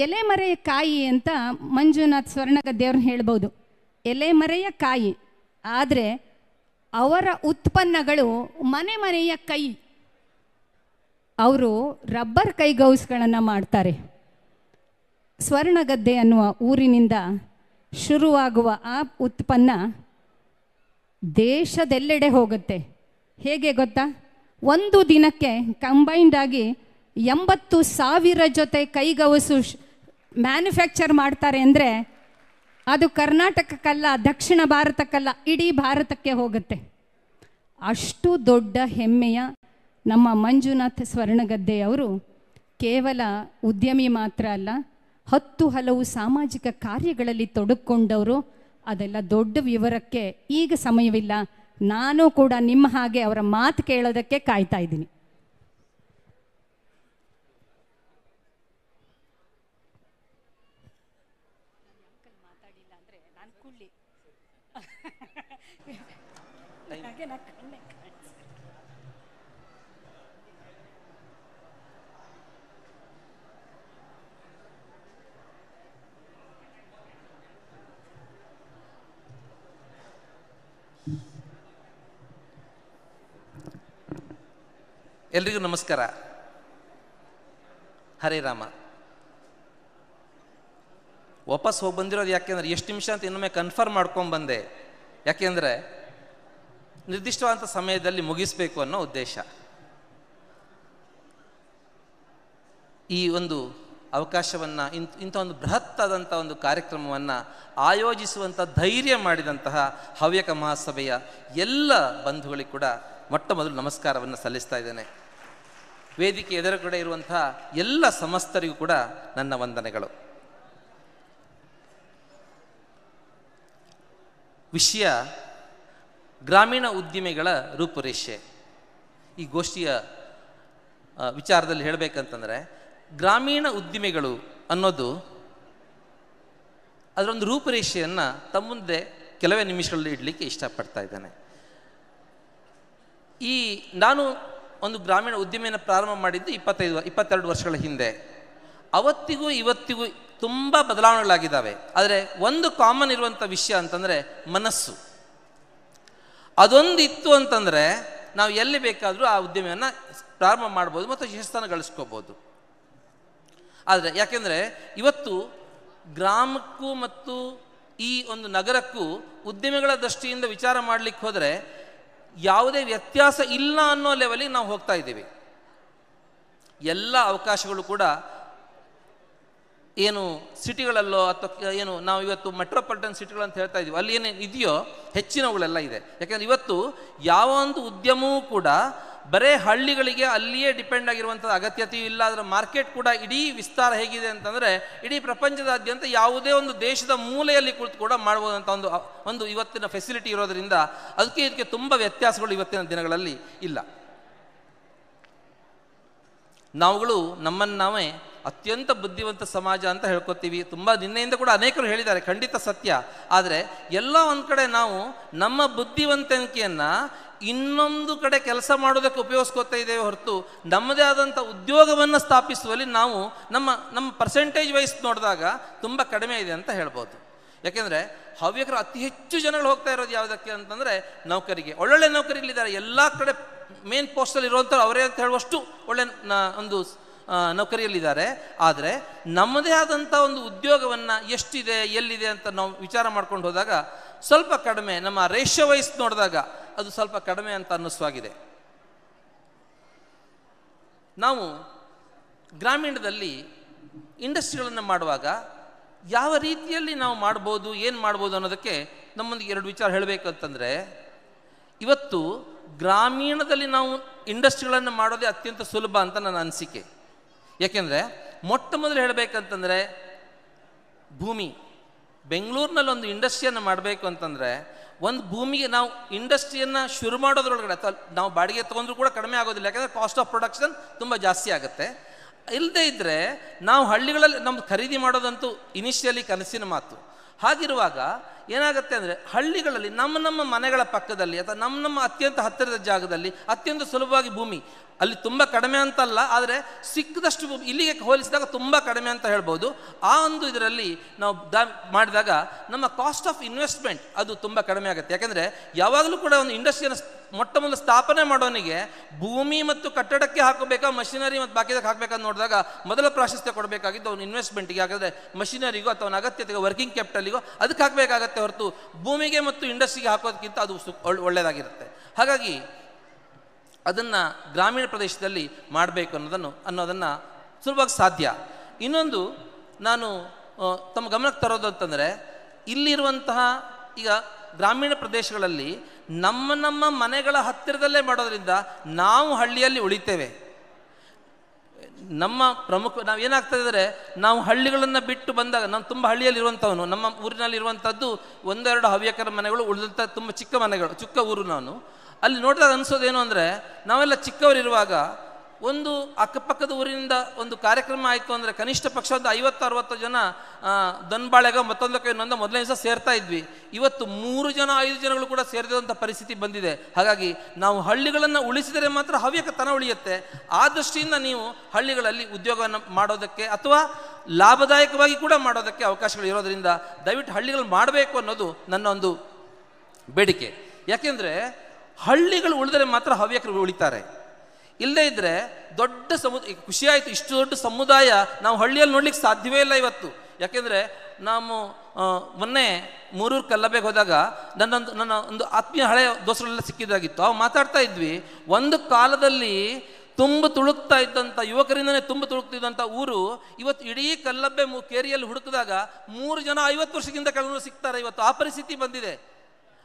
ಎಲೆಮರೆಯ ಕಾಯಿ ಅಂತ ಮಂಜುನಾಥ್ ಸ್ವರ್ಣಗದ್ದೆಯವ್ರನ್ನ ಹೇಳ್ಬೋದು. ಎಲೆಮರೆಯ ಕಾಯಿ, ಆದರೆ ಅವರ ಉತ್ಪನ್ನಗಳು ಮನೆ ಮನೆಯ ಕೈ. ಅವರು ರಬ್ಬರ್ ಕೈಗೌಸ್ಗಳನ್ನು ಮಾಡ್ತಾರೆ. ಸ್ವರ್ಣಗದ್ದೆ ಅನ್ನುವ ಊರಿನಿಂದ ಶುರುವಾಗುವ ಆ ಉತ್ಪನ್ನ ದೇಶದೆಲ್ಲೆಡೆ ಹೋಗುತ್ತೆ. ಹೇಗೆ ಗೊತ್ತಾ? ಒಂದು ದಿನಕ್ಕೆ ಕಂಬೈನ್ಡ್ ಆಗಿ 80,000 ಜೊತೆ ಕೈಗವಸು ಮ್ಯಾನುಫ್ಯಾಕ್ಚರ್ ಮಾಡ್ತಾರೆ ಅಂದರೆ ಅದು ಕರ್ನಾಟಕಕ್ಕಲ್ಲ, ದಕ್ಷಿಣ ಭಾರತಕ್ಕಲ್ಲ, ಇಡೀ ಭಾರತಕ್ಕೆ ಹೋಗುತ್ತೆ. ಅಷ್ಟು ದೊಡ್ಡ ಹೆಮ್ಮೆಯ ನಮ್ಮ ಮಂಜುನಾಥ ಸ್ವರ್ಣಗದ್ದೆಯವರು ಕೇವಲ ಉದ್ಯಮಿ ಮಾತ್ರ ಅಲ್ಲ, 10 ಹಲವು ಸಾಮಾಜಿಕ ಕಾರ್ಯಗಳಲ್ಲಿ ತೊಡಗಿಕೊಂಡವರು. ಅದೆಲ್ಲ ದೊಡ್ಡ ವಿವರಕ್ಕೆ ಈಗ ಸಮಯವಿಲ್ಲ. ನಾನು ಕೂಡ ನಿಮ್ಮ ಹಾಗೆ ಅವರ ಮಾತು ಕೇಳೋದಕ್ಕೆ ಕಾಯ್ತಾ ಇದ್ದೀನಿ. ಎಲ್ರಿಗೂ ನಮಸ್ಕಾರ. ಹರೇ ರಾಮ. ವಾಪಸ್ ಹೋಗಿ ಬಂದಿರೋದು ಯಾಕೆಂದರೆ ಎಷ್ಟು ನಿಮಿಷ ಅಂತ ಇನ್ನೊಮ್ಮೆ ಕನ್ಫರ್ಮ್ ಮಾಡ್ಕೊಂಡ್ಬಂದೆ. ಯಾಕೆಂದರೆ ನಿರ್ದಿಷ್ಟವಾದಂಥ ಸಮಯದಲ್ಲಿ ಮುಗಿಸ್ಬೇಕು ಅನ್ನೋ ಉದ್ದೇಶ. ಈ ಒಂದು ಅವಕಾಶವನ್ನು, ಇಂಥ ಒಂದು ಬೃಹತ್ತಾದಂಥ ಒಂದು ಕಾರ್ಯಕ್ರಮವನ್ನು ಆಯೋಜಿಸುವಂಥ ಧೈರ್ಯ ಮಾಡಿದಂತಹ ಹವ್ಯಕ ಮಹಾಸಭೆಯ ಎಲ್ಲ ಬಂಧುಗಳಿಗೆ ಕೂಡ ಮೊಟ್ಟ ಮೊದಲು ನಮಸ್ಕಾರವನ್ನು ಸಲ್ಲಿಸ್ತಾ ಇದ್ದೇನೆ. ವೇದಿಕೆ ಎದುರುಗಡೆ ಇರುವಂತಹ ಎಲ್ಲ ಸಮಸ್ತರಿಗೂ ಕೂಡ ನನ್ನ ವಂದನೆಗಳು. ವಿಷಯ ಗ್ರಾಮೀಣ ಉದ್ದಿಮೆಗಳ ರೂಪುರೇಷೆ. ಈ ಗೋಷ್ಠಿಯ ವಿಚಾರದಲ್ಲಿ ಹೇಳಬೇಕಂತಂದರೆ, ಗ್ರಾಮೀಣ ಉದ್ದಿಮೆಗಳು ಅನ್ನೋದು ಅದರೊಂದು ರೂಪುರೇಷೆಯನ್ನು ತಮ್ಮ ಮುಂದೆ ಕೆಲವೇ ನಿಮಿಷಗಳಲ್ಲಿ ಇಡಲಿಕ್ಕೆ ಇಷ್ಟಪಡ್ತಾ ಇದ್ದೇನೆ. ನಾನು ಒಂದು ಗ್ರಾಮೀಣ ಉದ್ದಿಮೆಯನ್ನು ಪ್ರಾರಂಭ ಮಾಡಿದ್ದು 22 ವರ್ಷಗಳ ಹಿಂದೆ. ಅವತ್ತಿಗೂ ಇವತ್ತಿಗೂ ತುಂಬ ಬದಲಾವಣೆಗಳಾಗಿದ್ದಾವೆ. ಆದರೆ ಒಂದು ಕಾಮನ್ ಇರುವಂಥ ವಿಷಯ ಅಂತಂದರೆ ಮನಸ್ಸು. ಅದೊಂದು ಇತ್ತು ಅಂತಂದರೆ ನಾವು ಎಲ್ಲಿ ಬೇಕಾದರೂ ಆ ಉದ್ಯಮೆಯನ್ನು ಪ್ರಾರಂಭ ಮಾಡ್ಬೋದು ಮತ್ತು ಯಶಸ್ಸನ್ನು ಗಳಿಸ್ಕೋಬೋದು. ಆದರೆ ಯಾಕೆಂದರೆ ಇವತ್ತು ಗ್ರಾಮಕ್ಕೂ ಮತ್ತು ಈ ಒಂದು ನಗರಕ್ಕೂ ಉದ್ಯಮಿಗಳ ದೃಷ್ಟಿಯಿಂದ ವಿಚಾರ ಮಾಡಲಿಕ್ಕೆ ಹೋದರೆ ಯಾವುದೇ ವ್ಯತ್ಯಾಸ ಇಲ್ಲ ಅನ್ನೋ ಲೆವೆಲಿಗೆ ನಾವು ಹೋಗ್ತಾ ಇದ್ದೀವಿ. ಎಲ್ಲ ಅವಕಾಶಗಳು ಕೂಡ ಏನು ಸಿಟಿಗಳಲ್ಲೋ ಅಥವಾ ಏನು ನಾವು ಇವತ್ತು ಮೆಟ್ರೋಪಾಲಿಟನ್ ಸಿಟಿಗಳು ಅಂತ ಹೇಳ್ತಾ ಇದ್ದೀವಿ, ಅಲ್ಲಿ ಏನೇನು ಇದೆಯೋ ಹೆಚ್ಚಿನವುಗಳೆಲ್ಲ ಇದೆ. ಯಾಕೆಂದರೆ ಇವತ್ತು ಯಾವ ಒಂದು ಉದ್ಯಮವೂ ಕೂಡ ಬರೇ ಹಳ್ಳಿಗಳಿಗೆ ಅಲ್ಲಿಯೇ ಡಿಪೆಂಡ್ ಆಗಿರುವಂಥ ಅಗತ್ಯತೆಯೂ ಇಲ್ಲ. ಅದರ ಮಾರ್ಕೆಟ್ ಕೂಡ ಇಡೀ ವಿಸ್ತಾರ ಹೇಗಿದೆ ಅಂತಂದರೆ ಇಡೀ ಪ್ರಪಂಚದಾದ್ಯಂತ ಯಾವುದೇ ಒಂದು ದೇಶದ ಮೂಲೆಯಲ್ಲಿ ಕುಳಿತು ಕೂಡ ಮಾಡ್ಬೋದಂಥ ಒಂದು ಇವತ್ತಿನ ಫೆಸಿಲಿಟಿ ಇರೋದರಿಂದ ಇದಕ್ಕೆ ತುಂಬ ವ್ಯತ್ಯಾಸಗಳು ಇವತ್ತಿನ ದಿನಗಳಲ್ಲಿ ಇಲ್ಲ. ನಾವುಗಳು ನಮ್ಮನ್ನು ನಾವೇ ಅತ್ಯಂತ ಬುದ್ಧಿವಂತ ಸಮಾಜ ಅಂತ ಹೇಳ್ಕೊತೀವಿ. ತುಂಬ ನಿನ್ನೆಯಿಂದ ಕೂಡ ಅನೇಕರು ಹೇಳಿದ್ದಾರೆ, ಖಂಡಿತ ಸತ್ಯ. ಆದರೆ ಎಲ್ಲ ಒಂದು ಕಡೆ ನಾವು ನಮ್ಮ ಬುದ್ಧಿವಂತಿಕೆಯನ್ನು ಇನ್ನೊಂದು ಕಡೆ ಕೆಲಸ ಮಾಡೋದಕ್ಕೆ ಉಪಯೋಗಿಸ್ಕೊತಾ ಇದ್ದೇವೆ ಹೊರತು ನಮ್ಮದೇ ಆದಂಥ ಉದ್ಯೋಗವನ್ನು ಸ್ಥಾಪಿಸುವಲ್ಲಿ ನಾವು ನಮ್ಮ ಪರ್ಸೆಂಟೇಜ್ ವೈಸ್ ನೋಡಿದಾಗ ತುಂಬ ಕಡಿಮೆ ಇದೆ ಅಂತ ಹೇಳ್ಬೋದು. ಯಾಕೆಂದರೆ ಹವ್ಯಕರು ಅತಿ ಹೆಚ್ಚು ಜನಗಳು ಹೋಗ್ತಾ ಇರೋದು ಯಾವುದಕ್ಕೆ ಅಂತಂದರೆ ನೌಕರಿಗೆ. ಒಳ್ಳೊಳ್ಳೆ ನೌಕರಿಗಳಿದ್ದಾರೆ, ಎಲ್ಲ ಕಡೆ ಮೇನ್ ಪೋಸ್ಟಲ್ಲಿ ಇರುವಂಥವ್ರು ಅವರೇ ಅಂತ ಹೇಳುವಷ್ಟು ಒಳ್ಳೆ ಒಂದು ನೌಕರಿಯಲ್ಲಿದ್ದಾರೆ. ಆದರೆ ನಮ್ಮದೇ ಆದಂಥ ಒಂದು ಉದ್ಯೋಗವನ್ನು ಎಷ್ಟಿದೆ ಎಲ್ಲಿದೆ ಅಂತ ನಾವು ವಿಚಾರ ಮಾಡ್ಕೊಂಡು ಹೋದಾಗ ಸ್ವಲ್ಪ ಕಡಿಮೆ, ನಮ್ಮ ರೇಷಿಯೋ ವೈಸ್ ನೋಡಿದಾಗ ಅದು ಸ್ವಲ್ಪ ಕಡಿಮೆ ಅಂತ ಅನ್ನಿಸುವಾಗಿದೆ. ನಾವು ಗ್ರಾಮೀಣದಲ್ಲಿ ಇಂಡಸ್ಟ್ರಿಗಳನ್ನು ಮಾಡುವಾಗ ಯಾವ ರೀತಿಯಲ್ಲಿ ನಾವು ಮಾಡ್ಬೋದು, ಏನು ಮಾಡ್ಬೋದು ಅನ್ನೋದಕ್ಕೆ ನಮ್ಮೊಂದಿಗೆ 2 ವಿಚಾರ ಹೇಳಬೇಕು ಅಂತಂದರೆ, ಇವತ್ತು ಗ್ರಾಮೀಣದಲ್ಲಿ ನಾವು ಇಂಡಸ್ಟ್ರಿಗಳನ್ನು ಮಾಡೋದೇ ಅತ್ಯಂತ ಸುಲಭ ಅಂತ ನನ್ನ ಅನಿಸಿಕೆ. ಯಾಕೆಂದರೆ ಮೊಟ್ಟ ಮೊದಲು ಹೇಳಬೇಕಂತಂದರೆ ಭೂಮಿ. ಬೆಂಗಳೂರಿನಲ್ಲಿ ಒಂದು ಇಂಡಸ್ಟ್ರಿಯನ್ನು ಮಾಡಬೇಕು ಅಂತಂದರೆ ಒಂದು ಭೂಮಿಗೆ ನಾವು ಇಂಡಸ್ಟ್ರಿಯನ್ನು ಶುರು ಮಾಡೋದ್ರೊಳಗಡೆ ಅಥವಾ ನಾವು ಬಾಡಿಗೆ ತೊಗೊಂಡ್ರೂ ಕೂಡ ಕಡಿಮೆ ಆಗೋದಿಲ್ಲ. ಯಾಕೆಂದರೆ ಕಾಸ್ಟ್ ಆಫ್ ಪ್ರೊಡಕ್ಷನ್ ತುಂಬ ಜಾಸ್ತಿ ಆಗುತ್ತೆ. ಇಲ್ಲದೇ ಇದ್ದರೆ ನಾವು ಹಳ್ಳಿಗಳಲ್ಲಿ ನಮ್ದು ಖರೀದಿ ಮಾಡೋದಂತೂ ಇನಿಷಿಯಲಿ ಕನಸಿನ ಮಾತು. ಹಾಗಿರುವಾಗ ಏನಾಗುತ್ತೆ ಅಂದರೆ ಹಳ್ಳಿಗಳಲ್ಲಿ ನಮ್ಮ ಮನೆಗಳ ಪಕ್ಕದಲ್ಲಿ ಅಥವಾ ನಮ್ಮ ಅತ್ಯಂತ ಹತ್ತಿರದ ಜಾಗದಲ್ಲಿ ಅತ್ಯಂತ ಸುಲಭವಾಗಿ ಭೂಮಿ, ಅಲ್ಲಿ ತುಂಬ ಕಡಿಮೆ ಅಂತಲ್ಲ, ಆದರೆ ಸಿಕ್ಕದಷ್ಟು ಭೂಮಿ ಇಲ್ಲಿಗೆ ಹೋಲಿಸಿದಾಗ ತುಂಬ ಕಡಿಮೆ ಅಂತ ಹೇಳ್ಬೋದು. ಆ ಒಂದು ಇದರಲ್ಲಿ ನಾವು ಮಾಡಿದಾಗ ನಮ್ಮ ಕಾಸ್ಟ್ ಆಫ್ ಇನ್ವೆಸ್ಟ್ಮೆಂಟ್ ಅದು ತುಂಬ ಕಡಿಮೆ ಆಗುತ್ತೆ. ಯಾಕೆಂದರೆ ಯಾವಾಗಲೂ ಕೂಡ ಒಂದು ಇಂಡಸ್ಟ್ರಿಯನ್ನು ಮೊಟ್ಟ ಮೊದಲು ಸ್ಥಾಪನೆ ಮಾಡೋನಿಗೆ ಭೂಮಿ ಮತ್ತು ಕಟ್ಟಡಕ್ಕೆ ಹಾಕಬೇಕಾ ಮಷಿನರಿ ಮತ್ತು ಬಾಕಿದಕ್ಕೆ ಹಾಕಬೇಕಂತ ನೋಡಿದಾಗ ಮೊದಲ ಪ್ರಾಶಸ್ತ್ಯ ಕೊಡಬೇಕಾಗಿದ್ದು ಅವನು ಇನ್ವೆಸ್ಟ್ಮೆಂಟ್ಗೆ. ಯಾಕಂದರೆ ಮಷಿನರಿಗೂ ಅಥವಾ ಅವನ ಅಗತ್ಯತೆಗೆ ವರ್ಕಿಂಗ್ ಕ್ಯಾಪಿಟಲಿಗೋ ಅದಕ್ಕೆ ಹಾಕಬೇಕಾಗತ್ತೆ ಹೊರತು ಭೂಮಿಗೆ ಮತ್ತು ಇಂಡಸ್ಟ್ರಿಗೆ ಹಾಕೋದಕ್ಕಿಂತ ಅದು ಒಳ್ಳೆಯದಾಗಿರುತ್ತೆ. ಹಾಗಾಗಿ ಅದನ್ನು ಗ್ರಾಮೀಣ ಪ್ರದೇಶದಲ್ಲಿ ಮಾಡಬೇಕು ಅನ್ನೋದನ್ನು ಸುಲಭವಾಗಿ ಸಾಧ್ಯ. ಇನ್ನೊಂದು ನಾನು ತಮ್ಮ ಗಮನಕ್ಕೆ ತರೋದು ಅಂತಂದರೆ, ಇಲ್ಲಿರುವಂತಹ ಈಗ ಗ್ರಾಮೀಣ ಪ್ರದೇಶಗಳಲ್ಲಿ ನಮ್ಮ ಮನೆಗಳ ಹತ್ತಿರದಲ್ಲೇ ಮಾಡೋದ್ರಿಂದ ನಾವು ಹಳ್ಳಿಯಲ್ಲಿ ಉಳಿತೇವೆ. ನಮ್ಮ ನಾವೇನಾಗ್ತದೆ ಅಂದರೆ, ನಾವು ಹಳ್ಳಿಗಳನ್ನು ಬಿಟ್ಟು ಬಂದಾಗ, ನಾನು ತುಂಬ ಹಳ್ಳಿಯಲ್ಲಿರುವಂಥವನು, ನಮ್ಮ ಊರಿನಲ್ಲಿರುವಂಥದ್ದು 1-2 ಹವ್ಯಕರ ಮನೆಗಳು, ಉಳಿದಂಥ ತುಂಬ ಚಿಕ್ಕ ಮನೆಗಳು, ಚಿಕ್ಕ ಊರು. ನಾನು ಅಲ್ಲಿ ನೋಡಿದಾಗ ಅನಿಸೋದೇನು ಅಂದರೆ, ನಾವೆಲ್ಲ ಚಿಕ್ಕವರಿರುವಾಗ ಒಂದು ಅಕ್ಕಪಕ್ಕದ ಊರಿನಿಂದ ಒಂದು ಕಾರ್ಯಕ್ರಮ ಆಯಿತು ಅಂದರೆ ಕನಿಷ್ಠ ಪಕ್ಷ ಒಂದು 50-60 ಜನ ದನ್ಬಾಳೆಗ ಮತ್ತೊಂದಕ್ಕೆ ಇನ್ನೊಂದು ಮೊದಲನೇ ದಿವಸ ಸೇರ್ತಾ ಇದ್ವಿ. ಇವತ್ತು 3 ಜನ 5 ಜನಗಳು ಕೂಡ ಸೇರಿದಂಥ ಪರಿಸ್ಥಿತಿ ಬಂದಿದೆ. ಹಾಗಾಗಿ ನಾವು ಹಳ್ಳಿಗಳನ್ನು ಉಳಿಸಿದರೆ ಮಾತ್ರ ಹವ್ಯಕತನ ಉಳಿಯುತ್ತೆ. ಆ ದೃಷ್ಟಿಯಿಂದ ನೀವು ಹಳ್ಳಿಗಳಲ್ಲಿ ಉದ್ಯೋಗವನ್ನು ಮಾಡೋದಕ್ಕೆ ಅಥವಾ ಲಾಭದಾಯಕವಾಗಿ ಕೂಡ ಮಾಡೋದಕ್ಕೆ ಅವಕಾಶಗಳು ಇರೋದರಿಂದ ದಯವಿಟ್ಟು ಹಳ್ಳಿಗಳು ಮಾಡಬೇಕು ಅನ್ನೋದು ನನ್ನ ಒಂದು ಬೇಡಿಕೆ. ಯಾಕೆಂದರೆ ಹಳ್ಳಿಗಳು ಉಳಿದರೆ ಮಾತ್ರ ಹವ್ಯಕರು ಉಳಿತಾರೆ. ಇಲ್ಲದೇ ಇದ್ದರೆ ದೊಡ್ಡ ಖುಷಿಯಾಯಿತು, ಇಷ್ಟು ದೊಡ್ಡ ಸಮುದಾಯ ನಾವು ಹಳ್ಳಿಯಲ್ಲಿ ನೋಡ್ಲಿಕ್ಕೆ ಸಾಧ್ಯವೇ ಇಲ್ಲ ಇವತ್ತು. ಯಾಕೆಂದರೆ ನಾವು ಮೊನ್ನೆ ಮೂರೂರು ಕಲ್ಲಬೆಗೆ ಹೋದಾಗ ನನ್ನ ಒಂದು ಆತ್ಮೀಯ ಹಳೆಯ ದೋಸ್ತರೆಲ್ಲ ಸಿಕ್ಕಿದಾಗಿತ್ತು. ಅವು ಮಾತಾಡ್ತಾ ಇದ್ವಿ, ಒಂದು ಕಾಲದಲ್ಲಿ ತುಂಬ ತುಳುಕ್ತಾ ಇದ್ದಂಥ ಯುವಕರಿಂದನೇ ತುಂಬ ತುಳುಕ್ತಿದ್ದಂಥ ಊರು ಇವತ್ತು ಇಡೀ ಕಲ್ಲಬ್ಬೆ ಕೇರಿಯಲ್ಲಿ ಹುಡುಕಿದಾಗ 3 ಜನ 50 ವರ್ಷಕ್ಕಿಂತ ಕೆಳಗೆ ಸಿಗ್ತಾರೆ. ಇವತ್ತು ಆ ಪರಿಸ್ಥಿತಿ ಬಂದಿದೆ.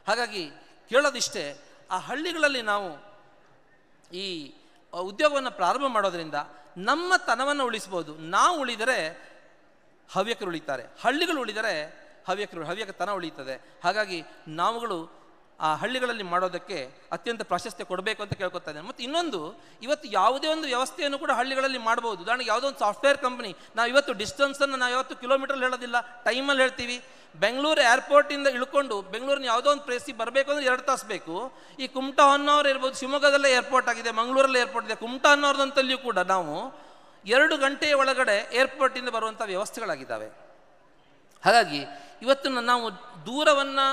ಹಾಗಾಗಿ ಕೇಳೋದಿಷ್ಟೇ, ಆ ಹಳ್ಳಿಗಳಲ್ಲಿ ನಾವು ಈ ಉದ್ಯೋಗವನ್ನು ಪ್ರಾರಂಭ ಮಾಡೋದ್ರಿಂದ ನಮ್ಮ ತನವನ್ನು ಉಳಿಸ್ಬೋದು. ನಾವು ಉಳಿದರೆ ಹವ್ಯಕರು ಉಳಿತಾರೆ, ಹಳ್ಳಿಗಳು ಉಳಿದರೆ ಹವ್ಯಕತನ ಉಳಿಯುತ್ತದೆ. ಹಾಗಾಗಿ ನಾವುಗಳು ಆ ಹಳ್ಳಿಗಳಲ್ಲಿ ಮಾಡೋದಕ್ಕೆ ಅತ್ಯಂತ ಪ್ರಾಶಸ್ತ್ಯ ಕೊಡಬೇಕು ಅಂತ ಕೇಳ್ಕೊತಾ ಇದ್ದೇನೆ. ಮತ್ತು ಇನ್ನೊಂದು, ಇವತ್ತು ಯಾವುದೇ ಒಂದು ವ್ಯವಸ್ಥೆಯನ್ನು ಕೂಡ ಹಳ್ಳಿಗಳಲ್ಲಿ ಮಾಡ್ಬೋದು. ಉದಾಹರಣೆಗೆ ಯಾವುದೋ ಒಂದು ಸಾಫ್ಟ್ವೇರ್ ಕಂಪ್ನಿ, ನಾವು ಇವತ್ತು ಡಿಸ್ಟೆನ್ಸನ್ನು ನಾವು ಯಾವತ್ತು ಕಿಲೋಮೀಟರ್ ಹೇಳೋದಿಲ್ಲ, ಟೈಮಲ್ಲಿ ಹೇಳ್ತೀವಿ. ಬೆಂಗಳೂರು ಏರ್ಪೋರ್ಟಿಂದ ಇಳ್ಕೊಂಡು ಬೆಂಗಳೂರಿನ ಯಾವುದೋ ಒಂದು ಪ್ಲೇಸಿಗೆ ಬರಬೇಕು ಅಂದರೆ 2 ತಾಸು ಬೇಕು. ಈ ಕುಮಟಾ ಹೊನ್ನಾವರ ಇರ್ಬೋದು, ಶಿವಮೊಗ್ಗದಲ್ಲೇ ಏರ್ಪೋರ್ಟ್ ಆಗಿದೆ, ಮಂಗಳೂರಲ್ಲೇ ಏರ್ಪೋರ್ಟ್ ಇದೆ. ಕುಮಟಾ ಹೊನ್ನಾವರದಂತಲ್ಲಿಯೂ ಕೂಡ ನಾವು 2 ಗಂಟೆಯ ಒಳಗಡೆ ಏರ್ಪೋರ್ಟಿಂದ ಬರುವಂಥ ವ್ಯವಸ್ಥೆಗಳಾಗಿದ್ದಾವೆ. ಹಾಗಾಗಿ ಇವತ್ತು ನಾವು ದೂರವನ್ನು